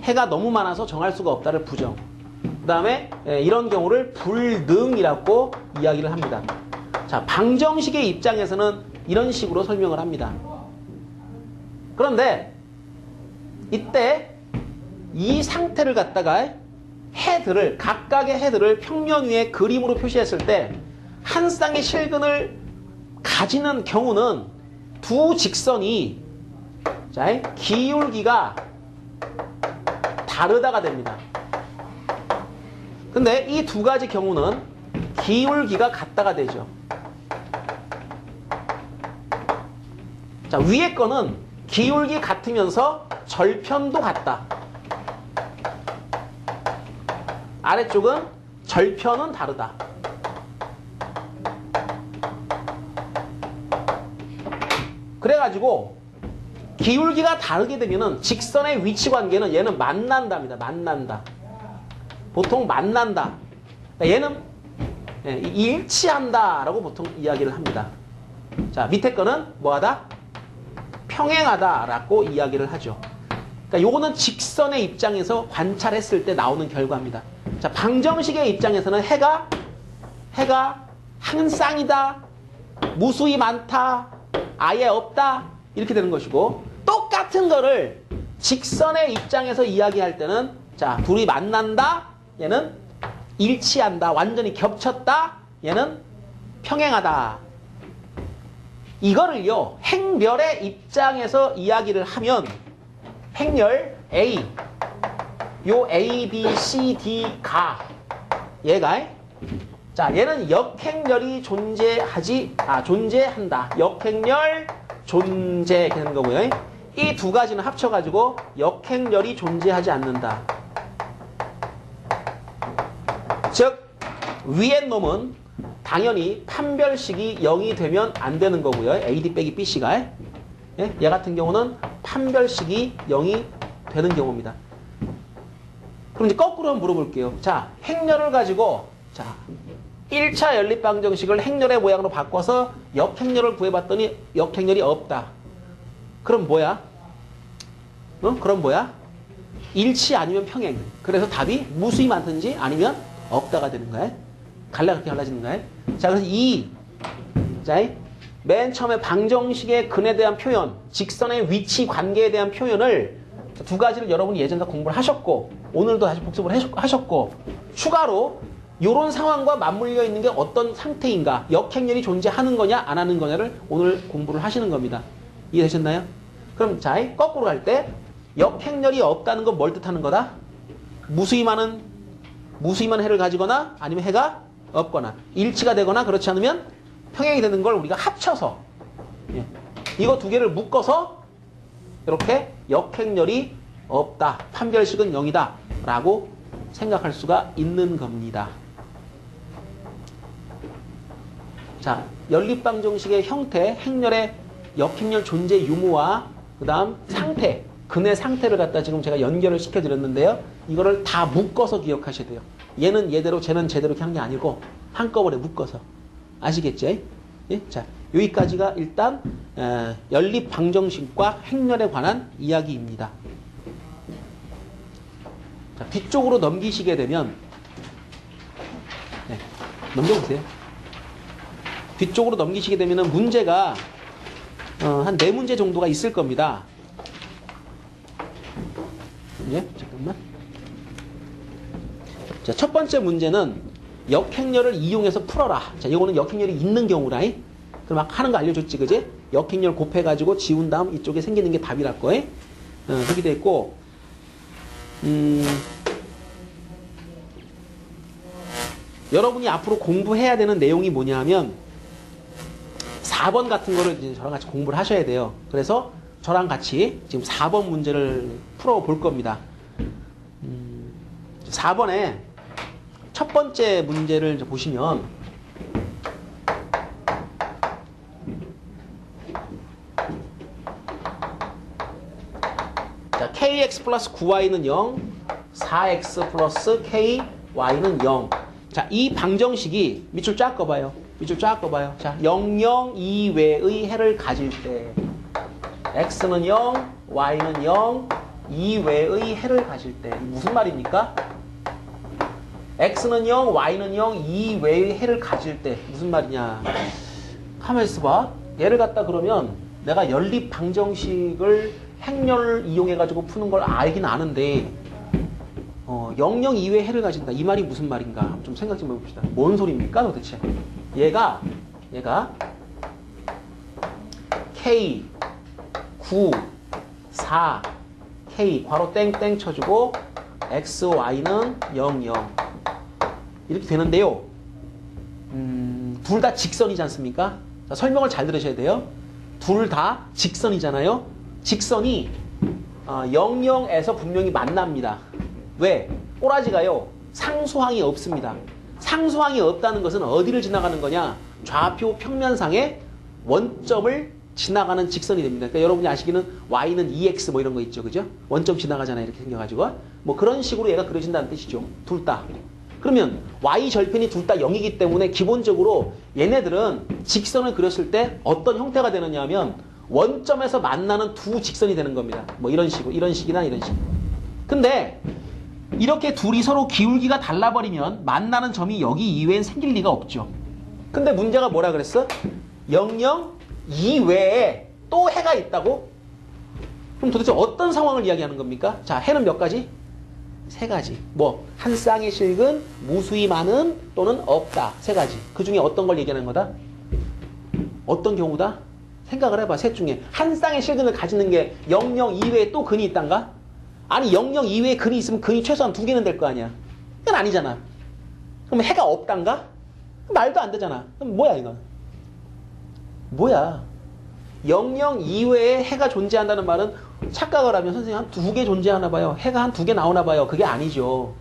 해가 너무 많아서 정할 수가 없다를 부정. 그 다음에 이런 경우를 불능이라고 이야기를 합니다. 자, 방정식의 입장에서는 이런 식으로 설명을 합니다. 그런데 이때 이 상태를 갖다가 해들을, 각각의 해들을 평면 위에 그림으로 표시했을 때 한 쌍의 실근을 가지는 경우는 두 직선이 자, 기울기가 다르다가 됩니다. 근데 이 두 가지 경우는 기울기가 같다가 되죠. 자, 위에 거는 기울기 같으면서 절편도 같다. 아래쪽은 절편은 다르다. 그래가지고 기울기가 다르게 되면은 직선의 위치 관계는 얘는 만난답니다. 만난다. 보통 만난다. 얘는 일치한다라고 보통 이야기를 합니다. 자, 밑에 거는 뭐하다? 평행하다라고 이야기를 하죠. 그러니까 요거는 직선의 입장에서 관찰했을 때 나오는 결과입니다. 자, 방정식의 입장에서는 해가 한 쌍이다, 무수히 많다, 아예 없다 이렇게 되는 것이고, 똑같은 거를 직선의 입장에서 이야기할 때는 자, 둘이 만난다, 얘는 일치한다, 완전히 겹쳤다, 얘는 평행하다. 이거를요, 행렬의 입장에서 이야기를 하면 행렬 A, 요 A, B, C, D, 가 얘가 자, 얘는 역행렬이 존재한다. 역행렬 존재 이렇게 되는 거고요. 이 두 가지는 합쳐가지고 역행렬이 존재하지 않는다. 즉 위의 놈은 당연히 판별식이 0이 되면 안 되는 거고요. AD 빼기 BC가. 예? 얘 같은 경우는 판별식이 0이 되는 경우입니다. 그럼 이제 거꾸로 한번 물어볼게요. 자, 행렬을 가지고 자 1차 연립방정식을 행렬의 모양으로 바꿔서 역행렬을 구해봤더니 역행렬이 없다. 그럼 뭐야? 그럼 뭐야? 일치 아니면 평행. 그래서 답이 무수히 많든지 아니면 없다가 되는 거야. 그렇게 갈라지는 거야. 자, 그래서 맨 처음에 방정식의 근에 대한 표현, 직선의 위치 관계에 대한 표현을 두 가지를 여러분이 예전에 공부를 하셨고, 오늘도 다시 복습을 하셨고, 추가로 이런 상황과 맞물려 있는 게 어떤 상태인가, 역행렬이 존재하는 거냐 안 하는 거냐를 오늘 공부를 하시는 겁니다. 이해되셨나요? 그럼 자, 거꾸로 갈 때 역행렬이 없다는 건 뭘 뜻하는 거다? 무수히 많은 해를 가지거나 아니면 해가 없거나 일치가 되거나 그렇지 않으면 평행이 되는 걸 우리가 합쳐서 이거 두 개를 묶어서 이렇게 역행렬이 없다, 판별식은 0이다 라고 생각할 수가 있는 겁니다. 자, 연립방정식의 형태, 행렬의 역행렬 존재 유무와 그 다음 상태, 근의 상태를 갖다 지금 제가 연결을 시켜드렸는데요. 이거를 다 묶어서 기억하셔야 돼요. 얘는 얘대로 쟤는 제대로 이렇게 한 게 아니고 한꺼번에 묶어서. 아시겠죠? 예? 자, 여기까지가 일단 연립방정식과 행렬에 관한 이야기입니다. 자, 뒤쪽으로 넘기시게 되면 넘겨보세요. 뒤쪽으로 넘기시게 되면 문제가 한 4문제 정도가 있을 겁니다. 잠깐만. 자, 첫 번째 문제는 역행렬을 이용해서 풀어라. 자, 이거는 역행렬이 있는 경우라. 그럼 막 하는 거 알려줬지, 그지? 역행렬 곱해가지고 지운 다음 이쪽에 생기는 게 답이랄 거예요. 그렇게 돼 있고, 여러분이 앞으로 공부해야 되는 내용이 뭐냐 하면 4번 같은 거를 이제 저랑 같이 공부를 하셔야 돼요. 그래서 저랑 같이 지금 4번 문제를 풀어볼 겁니다. 4번에 첫 번째 문제를 이제 보시면 자, kx 플러스 9y는 0, 4x 플러스 ky는 0. 자, 이 방정식이 밑줄 쫙 꺼봐요. 밑줄 쫙 꺼봐요. 자, 0, 0 이외의 해를 가질 때 x는 0, y는 0 이외의 해를 가질 때 무슨 말입니까? x는 0, y는 0 이외의 해를 가질 때 무슨 말이냐? 가만히 있어봐. 얘를 갖다 그러면 내가 연립 방정식을 행렬을 이용해가지고 푸는 걸 알긴 아는데 0, 0 이외의 해를 가진다. 이 말이 무슨 말인가? 좀 생각 좀 해봅시다. 뭔 소리입니까 도대체? 얘가 K, 9, 4, K 괄호 땡땡 쳐주고 X, Y는 0, 0 이렇게 되는데요. 둘 다 직선이지 않습니까? 자, 설명을 잘 들으셔야 돼요. 둘 다 직선이잖아요. 직선이 0, 0에서 분명히 만납니다. 왜? 꼬라지가요. 상수항이 없습니다. 상수항이 없다는 것은 어디를 지나가는 거냐? 좌표 평면상의 원점을 지나가는 직선이 됩니다. 그러니까 여러분이 아시기는 y는 2x 뭐 이런 거 있죠. 그죠? 원점 지나가잖아요. 이렇게 생겨가지고. 뭐 그런 식으로 얘가 그려진다는 뜻이죠. 둘 다. 그러면 y 절편이 둘 다 0이기 때문에 기본적으로 얘네들은 직선을 그렸을 때 어떤 형태가 되느냐 하면 원점에서 만나는 두 직선이 되는 겁니다. 뭐 이런 식으로. 이런 식이나 이런 식. 근데 이렇게 둘이 서로 기울기가 달라버리면 만나는 점이 여기 이외엔 생길 리가 없죠. 근데 문제가 뭐라 그랬어? 00 이외에 또 해가 있다고? 그럼 도대체 어떤 상황을 이야기하는 겁니까? 자, 해는 몇 가지? 세 가지. 뭐, 한 쌍의 실근, 무수히 많은 또는 없다. 세 가지. 그 중에 어떤 걸 얘기하는 거다? 어떤 경우다? 생각을 해봐. 셋 중에. 한 쌍의 실근을 가지는 게 00 이외에 또 근이 있단가? 아니, 00 이외에 근이 있으면 근이 최소한 2개는 될 거 아니야. 그건 아니잖아. 그럼 해가 없단가? 말도 안 되잖아. 그럼 뭐야, 이건? 뭐야? 00 이외에 해가 존재한다는 말은 착각을 하면 선생님 한 2개 존재하나 봐요. 해가 한 2개 나오나 봐요. 그게 아니죠.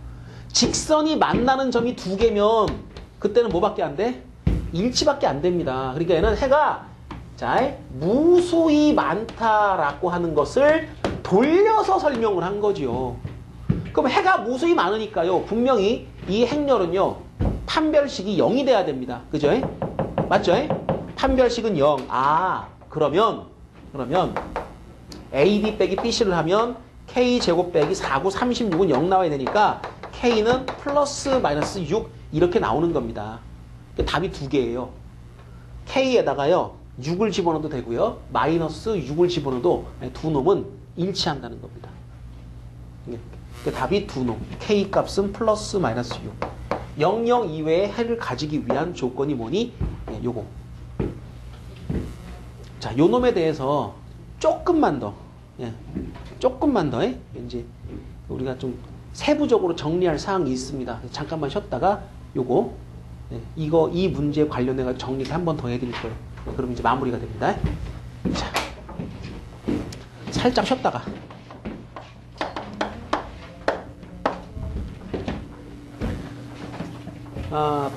직선이 만나는 점이 2개면 그때는 뭐밖에 안 돼? 일치밖에 안 됩니다. 그러니까 얘는 해가 자, 무수히 많다라고 하는 것을 돌려서 설명을 한 거죠. 그럼 해가 무수히 많으니까요. 분명히 이 행렬은요. 판별식이 0이 돼야 됩니다. 그죠? 맞죠? 판별식은 0. 아, 그러면 AB 빼기 BC를 하면 K제곱 빼기 4, 9, 36은 0 나와야 되니까 K는 플러스 마이너스 6 이렇게 나오는 겁니다. 답이 2개예요. K에다가요. 6을 집어넣어도 되고요. 마이너스 6을 집어넣어도 두 놈은 일치한다는 겁니다. 답이 두 놈. K 값은 플러스 마이너스 6. 00 이외의 해를 가지기 위한 조건이 뭐니? 요거. 자, 요 놈에 대해서 조금만 더, 조금만 더, 이제 우리가 좀 세부적으로 정리할 사항이 있습니다. 잠깐만 쉬었다가 요거, 이 문제 관련해서 정리를 한 번 더 해드릴 거예요. 그럼 이제 마무리가 됩니다. 자, 살짝 쉬었다가.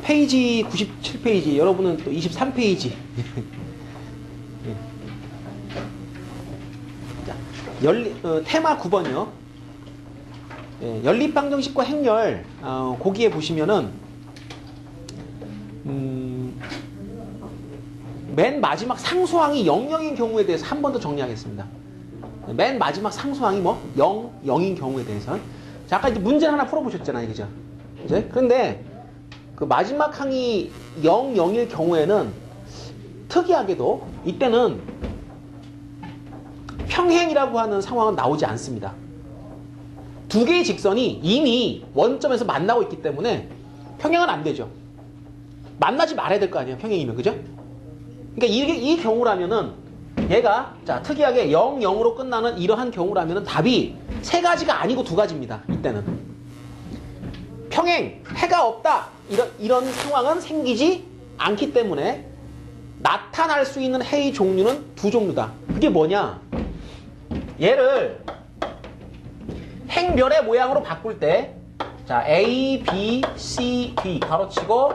페이지 97페이지, 여러분은 또 23페이지. 자, 테마 9번이요. 연립방정식과 행렬, 거기에 보시면은, 맨 마지막 상수항이 00인 경우에 대해서 한 번 더 정리하겠습니다. 맨 마지막 상수항이 뭐? 0인 경우에 대해서. 자, 아까 이제 문제를 하나 풀어보셨잖아요. 그죠? 이제? 그런데, 그 마지막 항이 0일 경우에는 특이하게도 이때는 평행이라고 하는 상황은 나오지 않습니다. 두 개의 직선이 이미 원점에서 만나고 있기 때문에 평행은 안 되죠. 만나지 말아야 될 거 아니에요. 평행이면. 그죠? 그러니까 이 경우라면은 얘가 자 특이하게 0으로 끝나는 이러한 경우라면은 답이 세 가지가 아니고 두 가지입니다. 이때는. 평행, 해가 없다. 이런 상황은 생기지 않기 때문에 나타날 수 있는 해의 종류는 두 종류다. 그게 뭐냐? 얘를 행렬의 모양으로 바꿀 때 자, A, B, C, D 가로치고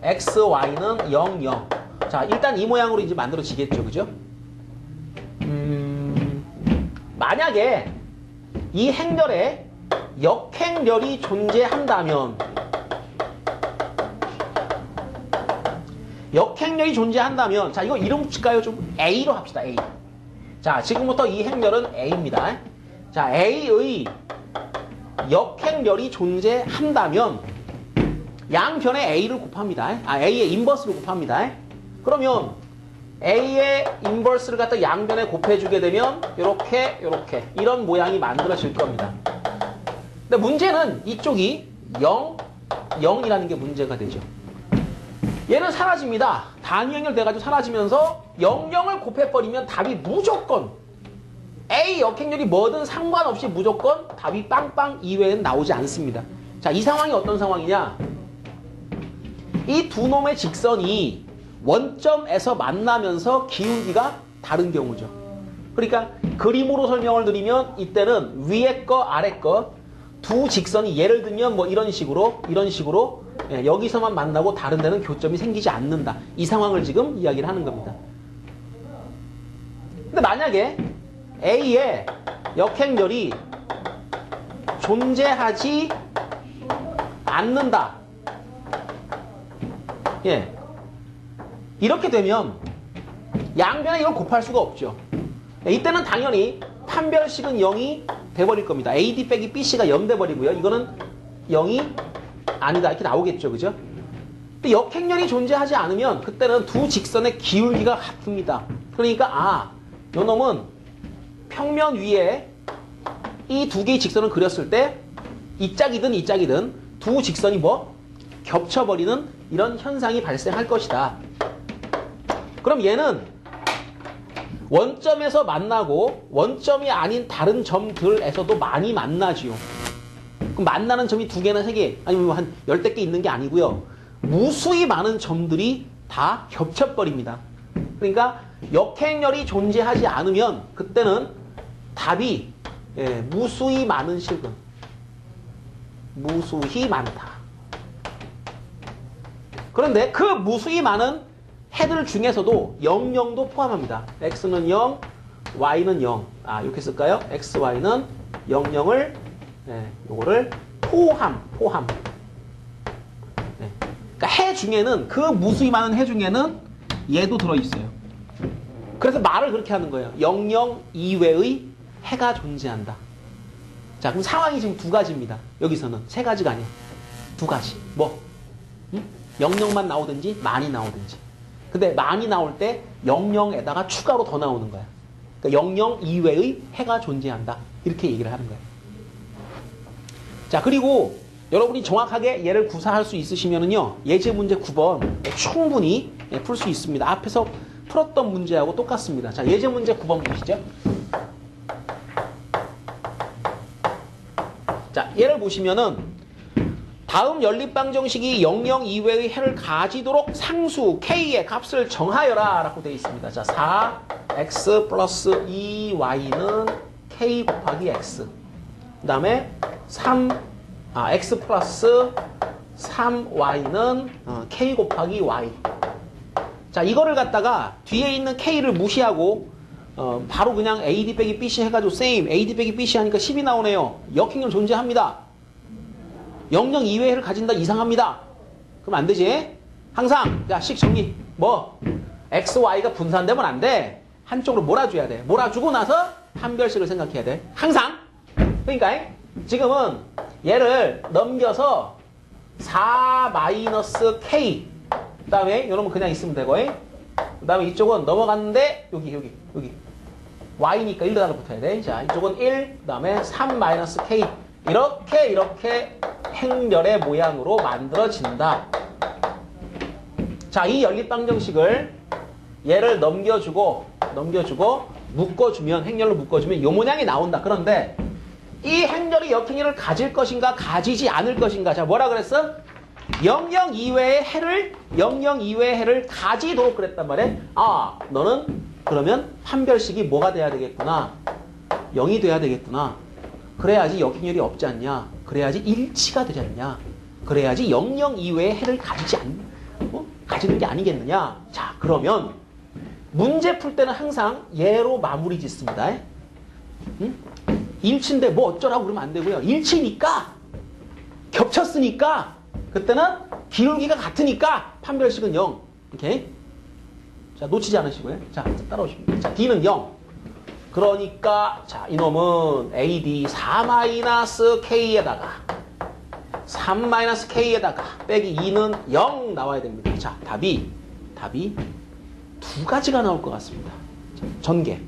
X, Y는 0, 0. 자, 일단 이 모양으로 이제 만들어지겠죠. 그죠? 만약에 이 행렬에 역행렬이 존재한다면 자, 이거 이름 붙일까요? 좀 A로 합시다. A. 자, 지금부터 이 행렬은 A입니다. 자, A의 역행렬이 존재한다면 양변에 A를 곱합니다. A의 인버스를 곱합니다. 그러면 A의 인버스를 갖다 양변에 곱해주게 되면 요렇게 이런 모양이 만들어질 겁니다. 근데 문제는 이쪽이 0이라는 게 문제가 되죠. 얘는 사라집니다. 단위 행렬돼가지고 사라지면서 00을 곱해버리면 답이 무조건 A 역행렬이 뭐든 상관없이 무조건 답이 빵빵 이외에는 나오지 않습니다. 자, 이 상황이 어떤 상황이냐? 이 두 놈의 직선이 원점에서 만나면서 기울기가 다른 경우죠. 그러니까 그림으로 설명을 드리면 이때는 위에 거 아래 거 두 직선이 예를 들면 뭐 이런 식으로 여기서만 만나고 다른 데는 교점이 생기지 않는다. 이 상황을 지금 이야기를 하는 겁니다. 근데 만약에 A의 역행렬이 존재하지 않는다. 이렇게 되면 양변에 이걸 곱할 수가 없죠. 이때는 당연히 판별식은 0이 돼버릴 겁니다. AD 빼기 BC가 0 돼버리고요. 이거는 0이 아니다. 이렇게 나오겠죠. 그죠? 근데 역행렬이 존재하지 않으면 그때는 두 직선의 기울기가 같습니다. 그러니까 요 놈은 평면 위에 이 두 개의 직선을 그렸을 때 이 짝이든 이 짝이든 두 직선이 뭐? 겹쳐버리는 이런 현상이 발생할 것이다. 그럼 얘는 원점에서 만나고 원점이 아닌 다른 점들에서도 많이 만나지요. 그럼 만나는 점이 2개나 3개 아니면 한 10대 개 있는 게 아니고요. 무수히 많은 점들이 다 겹쳐버립니다. 그러니까 역행렬이 존재하지 않으면 그때는 답이 무수히 많은 실근. 무수히 많다. 그런데 그 무수히 많은 해들 중에서도 00도 포함합니다. x는 0, y는 0. 이렇게 쓸까요? x, y는 0, 0을 요거를 포함. 그러니까 해 중에는 그 무수히 많은 해 중에는 얘도 들어 있어요. 그래서 말을 그렇게 하는 거예요. 00 이외의 해가 존재한다. 자, 그럼 상황이 지금 2가지입니다. 여기서는 3가지가 아니에요. 2가지. 뭐? 00만 나오든지 많이 나오든지. 근데 많이 나올 때 00에다가 추가로 더 나오는 거야. 그러니까 00 이외의 해가 존재한다. 이렇게 얘기를 하는 거예요. 자, 그리고 여러분이 정확하게 얘를 구사할 수 있으시면은요, 예제 문제 9번 충분히 풀 수 있습니다. 앞에서 풀었던 문제하고 똑같습니다. 자, 예제 문제 9번 보시죠. 자, 얘를 보시면은 다음 연립방정식이 00 이외의 해를 가지도록 상수 k의 값을 정하여라 라고 되어 있습니다. 자, 4x 플러스 2y는 k 곱하기 x. 그 다음에 x 플러스 3y는 k 곱하기 y. 자, 이거를 갖다가 뒤에 있는 k를 무시하고 바로 그냥 AD 빼기 BC 해가지고 same AD 빼기 BC 하니까 10이 나오네요. 역행렬 존재합니다. 00 이외를 가진다 이상합니다. 그럼 안 되지? 항상 식 정리. 뭐 x, y가 분산되면 안 돼. 한쪽으로 몰아줘야 돼. 몰아주고 나서 판별식을 생각해야 돼. 항상. 그러니까 지금은 얘를 넘겨서 4-k 그 다음에 이놈은 그냥 있으면 되고 그 다음에 이쪽은 넘어갔는데 여기 y니까 1로 붙어야 돼. 자, 이쪽은 1 그 다음에 3-k 이렇게 행렬의 모양으로 만들어진다. 자, 이 연립방정식을 얘를 넘겨주고 묶어주면 행렬로 묶어주면 이 모양이 나온다. 그런데 이 행렬이 역행렬을 가질 것인가 가지지 않을 것인가. 자, 뭐라 그랬어? 00 이외의 해를 가지도록 그랬단 말이야. 너는 그러면 판별식이 뭐가 돼야 되겠구나. 0이 돼야 되겠구나. 그래야지 역행렬이 없지 않냐. 그래야지 일치가 되지 않냐. 그래야지 00 이외의 해를 가지는 게 아니겠느냐. 자, 그러면 문제 풀 때는 항상 얘로 마무리 짓습니다. 응? 일치인데 뭐 어쩌라고 그러면 안 되고요. 일치니까 겹쳤으니까 그때는 기울기가 같으니까 판별식은 0. 오케이? 자, 놓치지 않으시고요. 자, 따라오십니다. 자, D는 0. 그러니까 자, 이놈은 AD 4-K에다가 3-K에다가 빼기 2는 0 나와야 됩니다. 자, 답이 2가지가 나올 것 같습니다. 자, 전개.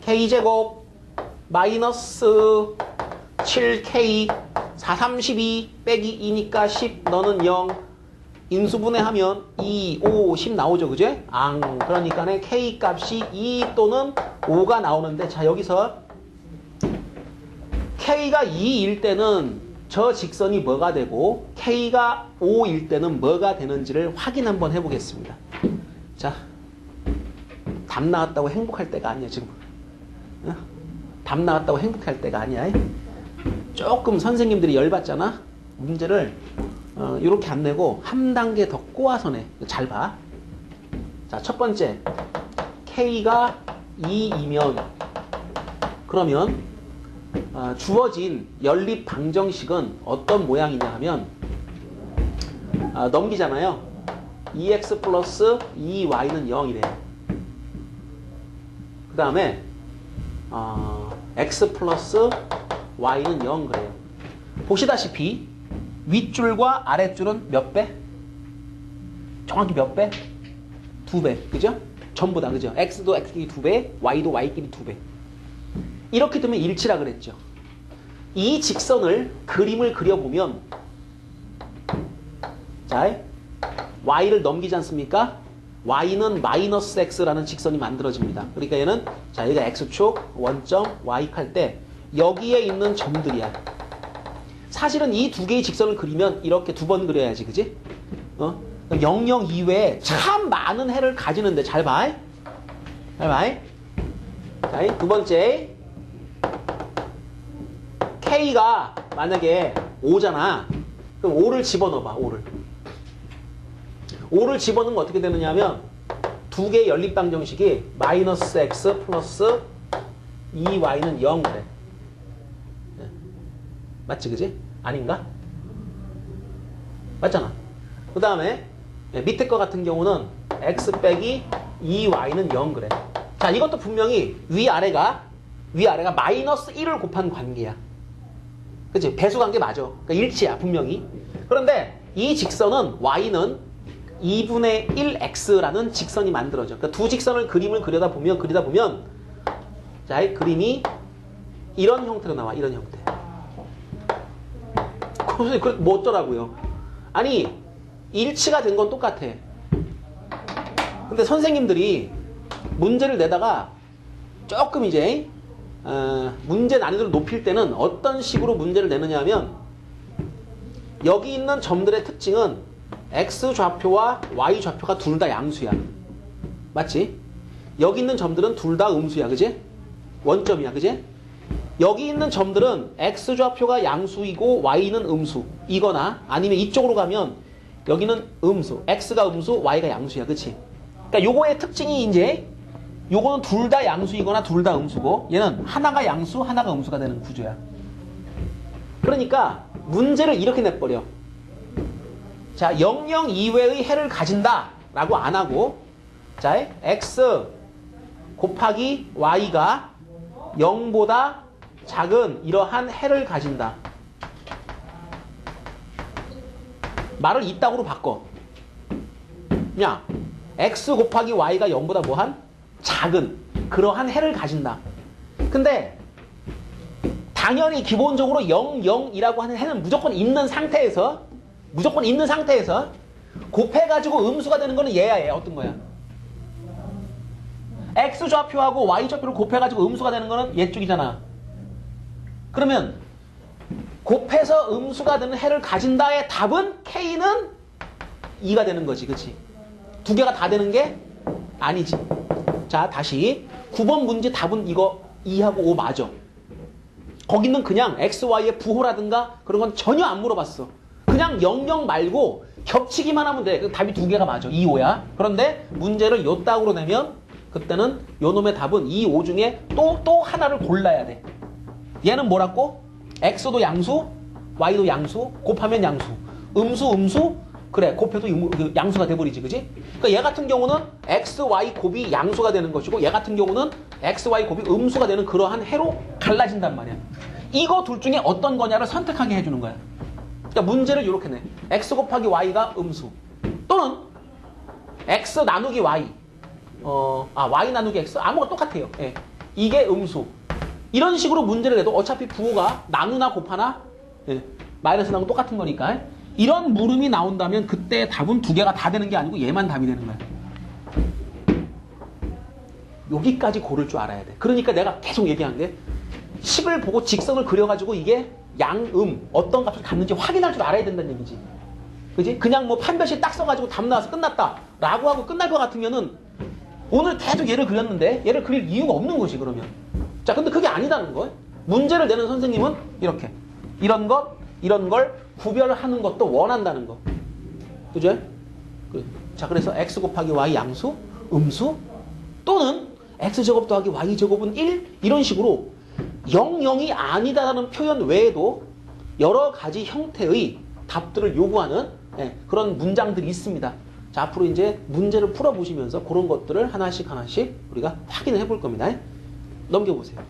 K제곱 마이너스 7K 432 빼기 2니까 10 너는 0 인수분해하면 2, 5, 10 나오죠. 그죠? 그러니까 K 값이 2 또는 5가 나오는데 자, 여기서 K가 2일 때는 저 직선이 뭐가 되고 K가 5일 때는 뭐가 되는지를 확인 한번 해보겠습니다. 자, 답 나왔다고 행복할 때가 아니야 지금. 답 나왔다고 행복할 때가 아니야. 조금 선생님들이 열받잖아. 문제를 이렇게 안 내고 한 단계 더 꼬아서 내. 잘 봐. 자, 첫 번째 K가 2이면 그러면 주어진 연립 방정식은 어떤 모양이냐 하면 넘기잖아요. 2x 플러스 2y는 0이래. 그 다음에 x 플러스 y는 0 그래요. 보시다시피 윗줄과 아랫줄은 몇 배? 정확히 몇 배? 2배. 그죠? 전부 다. 그죠? x도 x끼리 2배, y도 y끼리 2배. 이렇게 되면 일치라 그랬죠. 이 직선을 그림을 그려보면 자, y를 넘기지 않습니까? y는 마이너스 x라는 직선이 만들어집니다. 그러니까 얘는 자, 여기가 x축, 원점, y 할 때 여기에 있는 점들이야. 사실은 이 두 개의 직선을 그리면 이렇게 두 번 그려야지, 그지? 00 이외에 참 많은 해를 가지는데 잘 봐. 잘 봐. 자, 두 번째 K가 만약에 5잖아. 그럼 5를 집어넣어봐. 5를 집어넣으면 어떻게 되느냐 하면 두 개의 연립방정식이 마이너스 x 플러스 2y는 0 그래. 맞지, 그지? 아닌가? 맞잖아. 그 다음에 밑에 거 같은 경우는 x 빼기 2y는 0 그래. 자, 이것도 분명히 위아래가 마이너스 1을 곱한 관계야. 그치? 배수 관계 맞아. 그러니까 일치야, 분명히. 그런데 이 직선은 y는 2분의 1x라는 직선이 만들어져. 그러니까 두 직선을 그림을 그리다 보면 자, 이 그림이 이런 형태로 나와. 이런 형태. 뭐 어쩌라고요? 아니, 일치가 된 건 똑같아. 근데 선생님들이 문제를 내다가 조금 이제 문제 난이도를 높일 때는 어떤 식으로 문제를 내느냐 하면 여기 있는 점들의 특징은 x좌표와 y좌표가 둘 다 양수야. 맞지? 여기 있는 점들은 둘 다 음수야. 그지? 원점이야. 그지? 여기 있는 점들은 x좌표가 양수이고 y는 음수 이거나 아니면 이쪽으로 가면 여기는 음수, x가 음수, y가 양수야. 그치? 그러니까 요거의 특징이 이제 요거는 둘 다 양수이거나 둘 다 음수고 얘는 하나가 양수, 하나가 음수가 되는 구조야. 그러니까 문제를 이렇게 내버려. 자, 00 이외의 해를 가진다 라고 안 하고 자, x 곱하기 y가 0보다 작은 이러한 해를 가진다. 말을 이따구로 바꿔. 그냥 x 곱하기 y가 0보다 뭐한? 작은 그러한 해를 가진다. 근데 당연히 기본적으로 0, 0이라고 하는 해는 무조건 있는 상태에서 곱해가지고 음수가 되는 거는 얘야. 얘 어떤 거야? x좌표하고 y좌표를 곱해가지고 음수가 되는 거는 얘 쪽이잖아. 그러면 곱해서 음수가 되는 해를 가진다의 답은 K는 2가 되는 거지. 그치? 두 개가 다 되는 게 아니지. 자, 다시 9번 문제 답은 이거 2하고 5 맞아. 거기는 그냥 X, Y의 부호라든가 그런 건 전혀 안 물어봤어. 그냥 00 말고 겹치기만 하면 돼. 그 답이 두 개가 맞아. 2, 5야. 그런데 문제를 요 딱으로 내면 그때는 요 놈의 답은 2, 5 중에 또 하나를 골라야 돼. 얘는 뭐라고? x도 양수, y도 양수, 곱하면 양수. 음수, 그래, 곱해도 양수가 돼버리지, 그지? 그러니까 얘 같은 경우는 x, y 곱이 양수가 되는 것이고 얘 같은 경우는 x, y 곱이 음수가 되는 그러한 해로 갈라진단 말이야. 이거 둘 중에 어떤 거냐를 선택하게 해주는 거야. 그러니까 문제를 이렇게 내. x 곱하기 y가 음수 또는 x 나누기 y y 나누기 x 아무것도 똑같아요. 예. 이게 음수. 이런 식으로 문제를 내도 어차피 부호가 나누나 곱하나 마이너스 나누고 똑같은 거니까 이런 물음이 나온다면 그때 답은 두 개가 다 되는 게 아니고 얘만 답이 되는 거야. 여기까지 고를 줄 알아야 돼. 그러니까 내가 계속 얘기한 게 식을 보고 직선을 그려가지고 이게 양음 어떤 값을 갖는지 확인할 줄 알아야 된다는 얘기지. 그지? 그냥 뭐 판별식 딱 써가지고 답 나와서 끝났다 라고 하고 끝날 것 같으면은 오늘 계속 얘를 그렸는데 얘를 그릴 이유가 없는 것이 그러면. 자, 근데 그게 아니다는 거예요. 문제를 내는 선생님은 이렇게 이런 걸 구별하는 것도 원한다는 거. 그죠? 자, 그래서 x 곱하기 y 양수, 음수 또는 x제곱 더하기 y제곱은 1 이런 식으로 00이 아니다라는 표현 외에도 여러 가지 형태의 답들을 요구하는 그런 문장들이 있습니다. 자, 앞으로 이제 문제를 풀어보시면서 그런 것들을 하나씩 우리가 확인을 해볼 겁니다. 넘겨보세요.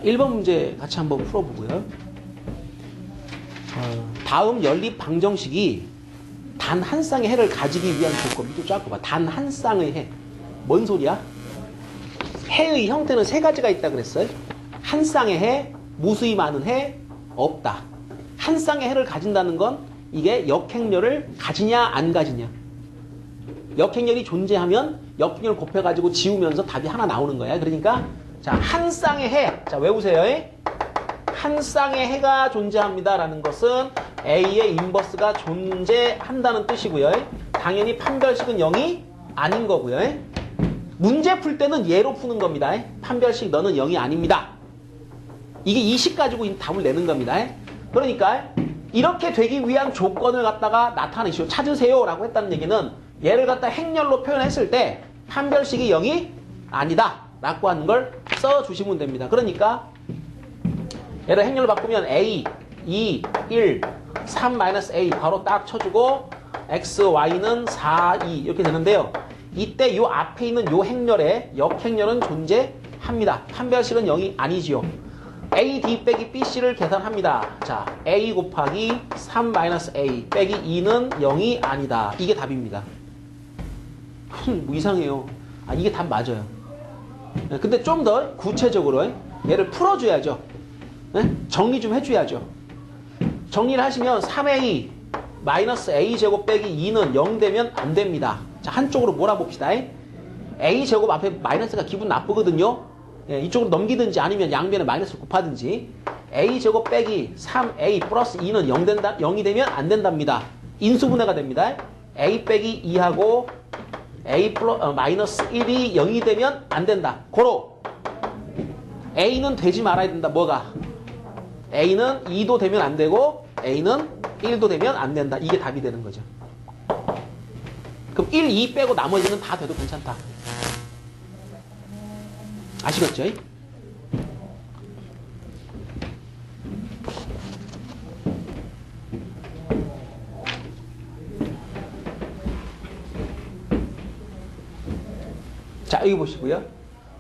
자, 1번 문제 같이 한번 풀어보고요. 다음 연립 방정식이 단 한 쌍의 해를 가지기 위한 조건. 이거 쫙 봐봐. 단 한 쌍의 해. 뭔 소리야? 해의 형태는 세 가지가 있다 그랬어요. 한 쌍의 해, 무수히 많은 해, 없다. 한 쌍의 해를 가진다는 건 이게 역행렬을 가지냐 안 가지냐. 역행렬이 존재하면 역행렬 곱해가지고 지우면서 답이 하나 나오는 거야. 그러니까 자, 한 쌍의 해. 자, 외우세요. 한 쌍의 해가 존재합니다라는 것은 A의 인버스가 존재한다는 뜻이고요. 당연히 판별식은 0이 아닌 거고요. 문제 풀 때는 예로 푸는 겁니다. 판별식 너는 0이 아닙니다. 이게 이 식 가지고 답을 내는 겁니다. 그러니까 이렇게 되기 위한 조건을 갖다가 나타내시오. 찾으세요 라고 했다는 얘기는 얘를 갖다 행렬로 표현했을 때 판별식이 0이 아니다 라고 하는 걸 써주시면 됩니다. 그러니까 얘를 행렬로 바꾸면 A, 2, 1, 3-A 바로 딱 쳐주고 X, Y는 4, 2 이렇게 되는데요. 이때 요 앞에 있는 요 행렬에 역행렬은 존재합니다. 판별식은 0이 아니지요. A, D 빼기 B, C를 계산합니다. 자, A 곱하기 3-A 빼기 2는 0이 아니다. 이게 답입니다. 뭐 이상해요. 아, 이게 답 맞아요. 근데 좀 더 구체적으로 얘를 풀어줘야죠. 정리 좀 해줘야죠. 정리를 하시면 3A 마이너스 A제곱 빼기 2는 0 되면 안 됩니다. 자, 한쪽으로 몰아봅시다. A제곱 앞에 마이너스가 기분 나쁘거든요. 이쪽으로 넘기든지 아니면 양변에 마이너스를 곱하든지. A제곱 빼기 3A 플러스 2는 0이 되면 안 된답니다. 인수분해가 됩니다. A 빼기 2하고 A 마이너스 1이 0이 되면 안 된다. 고로 A는 되지 말아야 된다. 뭐가? A는 2도 되면 안 되고 A는 1도 되면 안 된다. 이게 답이 되는 거죠. 그럼 1, 2 빼고 나머지는 다 돼도 괜찮다. 아시겠죠? 자, 여기 보시고요.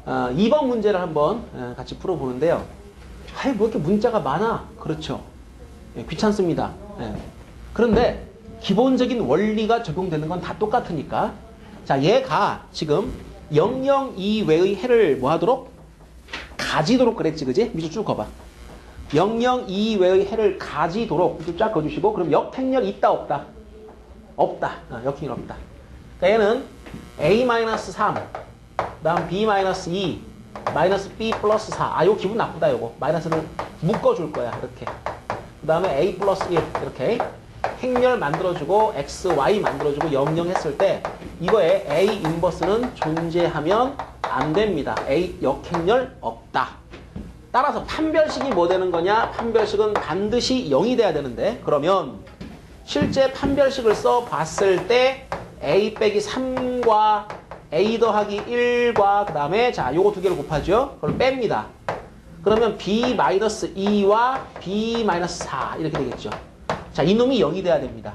2번 문제를 한번 같이 풀어보는데요. 아이, 뭐 이렇게 문자가 많아? 그렇죠. 귀찮습니다. 그런데 기본적인 원리가 적용되는 건 다 똑같으니까. 자, 얘가 지금 00 이외의 해를 뭐 하도록? 가지도록 그랬지, 그지? 밑으로 쭉 가봐. 00 이외의 해를 가지도록 밑으로 쫙 그어주시고, 그럼 역행렬 있다, 없다? 없다. 역행렬 없다. 그러니까 얘는 A-3, 그 다음 B-2, 마이너스 B 플러스 4. 아, 이거 기분 나쁘다, 요거. 마이너스를 묶어줄 거야, 이렇게. 그 다음에 A 플러스 1, 이렇게. 행렬 만들어주고, X, Y 만들어주고, 00 했을 때, 이거에 A 인버스는 존재하면 안 됩니다. A 역행렬 없다. 따라서 판별식이 뭐 되는 거냐? 판별식은 반드시 0이 돼야 되는데, 그러면 실제 판별식을 써봤을 때, A 빼기 3과 A 더하기 1과 그 다음에 자, 요거 두 개를 곱하죠. 그걸 뺍니다. 그러면 B-2와 B-4 이렇게 되겠죠. 자, 이놈이 0이 돼야 됩니다.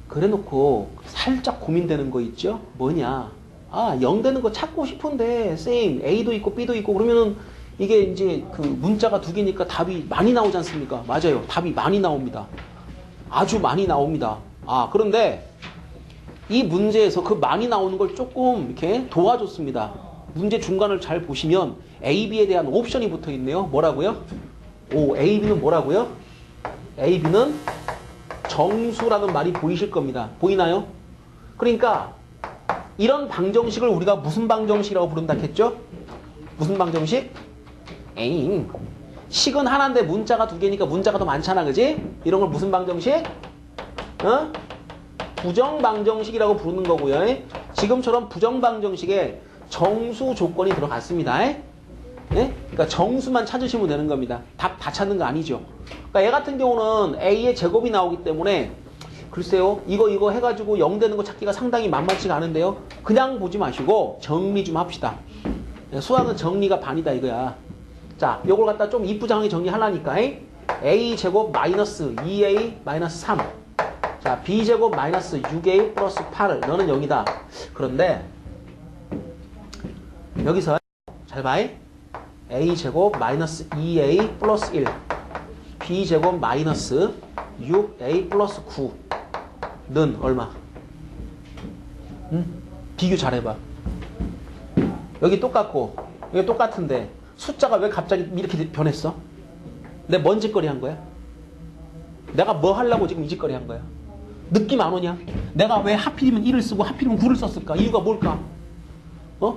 그래놓고 살짝 고민되는 거 있죠? 뭐냐? 아, 0 되는 거 찾고 싶은데 쌤 A도 있고 B도 있고 그러면은 이게 이제 그 문자가 두 개니까 답이 많이 나오지 않습니까? 맞아요. 답이 많이 나옵니다. 아주 많이 나옵니다. 아, 그런데 이 문제에서 그 많이 나오는 걸 조금 이렇게 도와줬습니다. 문제 중간을 잘 보시면 A, B에 대한 옵션이 붙어 있네요. 뭐라고요? 오, A, B는 뭐라고요? A, B는 정수라는 말이 보이실 겁니다. 보이나요? 그러니까 이런 방정식을 우리가 무슨 방정식이라고 부른다 했죠? 무슨 방정식? 에잉. 식은 하나인데 문자가 두 개니까 문자가 더 많잖아, 그지? 이런 걸 무슨 방정식? 부정방정식이라고 부르는 거고요. 지금처럼 부정방정식에 정수 조건이 들어갔습니다. 그러니까 정수만 찾으시면 되는 겁니다. 답 다 찾는 거 아니죠. 그러니까 얘 같은 경우는 A의 제곱이 나오기 때문에 글쎄요, 이거 해가지고 0 되는 거 찾기가 상당히 만만치가 않은데요. 그냥 보지 마시고 정리 좀 합시다. 수학은 정리가 반이다 이거야. 자, 요걸 갖다 좀 이쁘장하게 정리하려니까 A 제곱 마이너스 2A 마이너스 3. 자, B제곱 마이너스 6A 플러스 8을 너는 0이다. 그런데 여기서 잘 봐. a제곱 마이너스 2a 플러스 1 b제곱 마이너스 6a 플러스 9는 얼마? 응? 비교 잘해봐. 여기 똑같고 여기 똑같은데 숫자가 왜 갑자기 이렇게 변했어? 내가 뭔 짓거리 한 거야? 내가 뭐 하려고 지금 이 짓거리 한 거야? 느낌 안 오냐? 내가 왜 하필이면 1을 쓰고 하필이면 9를 썼을까? 이유가 뭘까?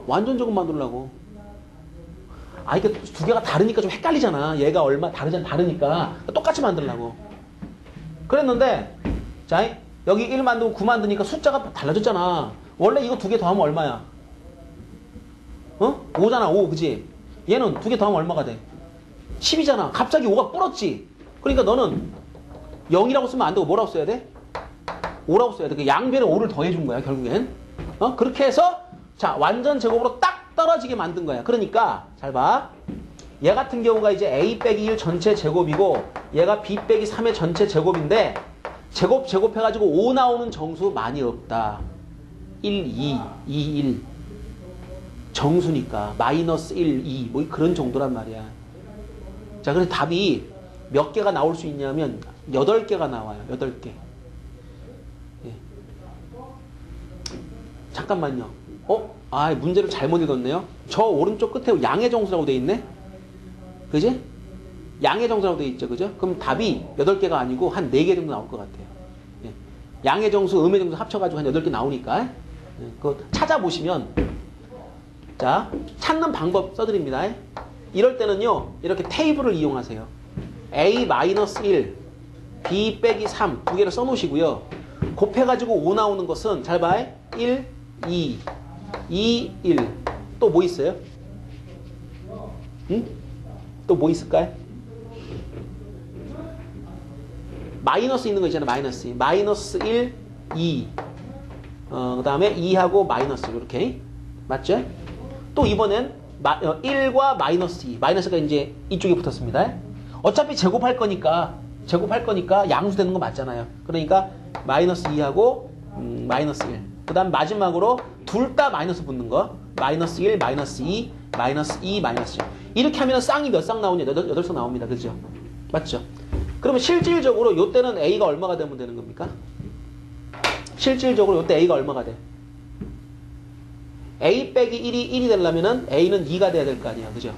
완전 조금 만들려고. 이게 두 개가 다르니까 좀 헷갈리잖아. 얘가 얼마 다르니까 똑같이 만들려고. 그랬는데 자 여기 1 만들고 9 만드니까 숫자가 달라졌잖아. 원래 이거 두 개 더하면 얼마야? 5잖아 5 그지? 얘는 두 개 더하면 얼마가 돼? 10이잖아. 갑자기 5가 불었지. 그러니까 너는 0이라고 쓰면 안 되고 뭐라고 써야 돼? 5라고 써야 돼. 그 양변에 5를 더해준 거야 결국엔. 그렇게 해서 자 완전 제곱으로 딱 떨어지게 만든 거야. 그러니까 잘 봐. 얘 같은 경우가 이제 a 빼기 1 전체 제곱이고 얘가 b 빼기 3의 전체 제곱인데 제곱해가지고 5 나오는 정수 많이 없다. 1, 2, 2, 1 정수니까 마이너스 1, 2 뭐 그런 정도란 말이야. 자 그래서 답이 몇 개가 나올 수 있냐면 8개가 나와요. 8개. 예. 잠깐만요. 문제를 잘못 읽었네요. 저 오른쪽 끝에 양의 정수라고 돼 있네. 그지? 양의 정수라고 돼 있죠. 그죠? 그럼 답이 8개가 아니고 한 4개 정도 나올 것 같아요. 예. 양의 정수, 음의 정수 합쳐가지고 한 8개 나오니까. 예. 그거 찾아보시면 자 찾는 방법 써드립니다. 이럴 때는요. 이렇게 테이블을 이용하세요. a-1 b 빼기 3 두 개를 써놓으시고요. 곱해가지고 5 나오는 것은 잘 봐. 1, 2, 2, 1 또 뭐 있어요? 응? 또 뭐 있을까요? 마이너스 있는 거 있잖아요. 마이너스. 마이너스 1, 2 그 다음에 2하고 마이너스 이렇게 맞죠? 또 이번엔 1과 마이너스 2 마이너스가 이제 이쪽에 붙었습니다. 어차피 제곱할 거니까 양수 되는 거 맞잖아요. 그러니까 마이너스 2하고 마이너스 1 그 다음 마지막으로 둘 다 마이너스 붙는 거 마이너스 1, 마이너스 2, 마이너스 2, 마이너스 1 이렇게 하면 쌍이 몇 쌍 나오냐? 8쌍 나옵니다. 그죠? 맞죠? 그러면 실질적으로 요때는 A가 얼마가 되면 되는 겁니까? 실질적으로 요때 A가 얼마가 돼? A 빼기 1이 1이 되려면은 A는 2가 돼야 될 거 아니야. 그죠?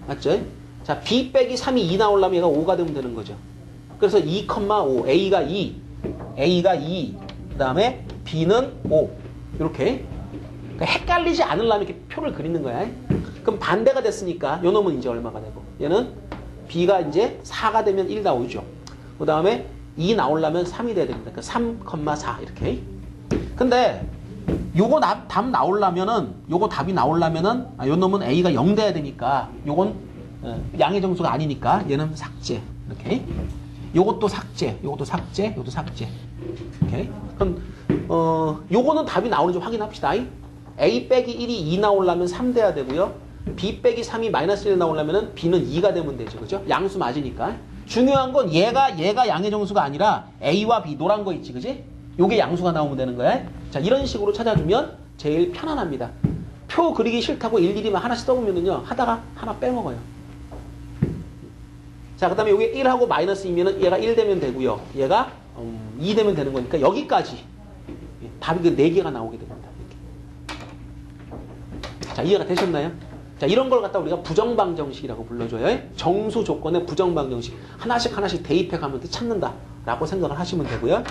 맞죠? 자, B 빼기 3이 2 나오려면 얘가 5가 되면 되는 거죠. 그래서 2,5 A가 2 그 다음에 B는 5 이렇게 그러니까 헷갈리지 않으려면 이렇게 표를 그리는 거야. 그럼 반대가 됐으니까 요 놈은 이제 얼마가 되고 얘는 B가 이제 4가 되면 1 나오죠. 그 다음에 2 나오려면 3이 돼야 됩니다. 그러니까 3,4 이렇게. 근데 요거 답 나오려면은 요거 답이 나오려면은 요 놈은 A가 0 돼야 되니까 요건 양의 정수가 아니니까 얘는 삭제 이렇게. 요것도 삭제, 요것도 삭제, 요것도 삭제. 오케이. 그럼 요거는 답이 나오는지 확인합시다. A 빼기 1이 2 나오려면 3 돼야 되고요. B 빼기 3이 마이너스 1 나오려면 B는 2가 되면 되죠. 그죠? 양수 맞으니까. 중요한 건 얘가 양의 정수가 아니라 A와 B 노란 거 있지. 그지? 요게 양수가 나오면 되는 거야. 자, 이런 식으로 찾아주면 제일 편안합니다. 표 그리기 싫다고 일일이만 하나씩 써보면은요. 하다가 하나 빼먹어요. 자, 그 다음에 요게 1하고 마이너스 2면은 얘가 1 되면 되고요. 얘가 2 되면 되는 거니까 여기까지 답이 그 4개가 나오게 됩니다. 이렇게. 자, 이해가 되셨나요? 자, 이런 걸 갖다 우리가 부정방정식이라고 불러줘요. 정수 조건의 부정방정식. 하나씩 대입해 가면 찾는다. 라고 생각을 하시면 되고요.